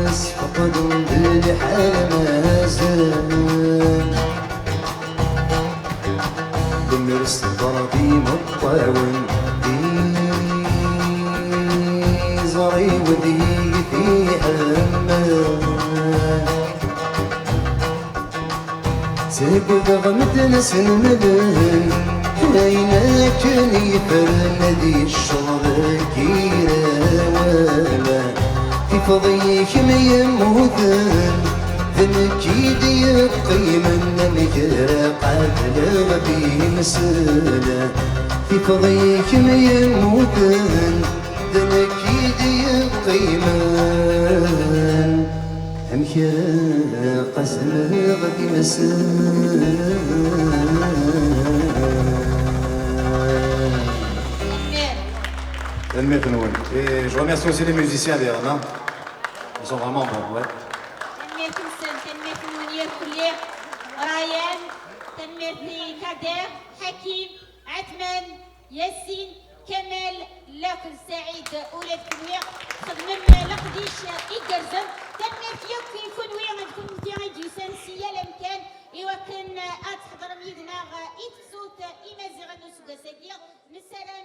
الناس فقدوا بالحال ما زال بمرس ضربي مطاون زري وذي في حمان تقول غمد ناس المدن هينا كان يفرن ذي الشرب كيرا ولا في فضيك ما يموتن ذنكيد يبقي من مكرا قبل غبي مسلا في فضيك ما يموتن ذنكيد يبقي من مكرا قسم غبي مسلا Et je remercie aussi les musiciens derrière, non? Ils sont vraiment bons, ouais. ريان تنميرتي كادر حكيم عثمان ياسين كمال لاكل سعيد ولاد كنوير خدمم لقديش إيجرزم تنميرتي يكون وين تكون متيري ديوسان سيا لمكان إوا كان أتحضر ميدنا إتسوت إمازيغ نسوغا سادير مسلام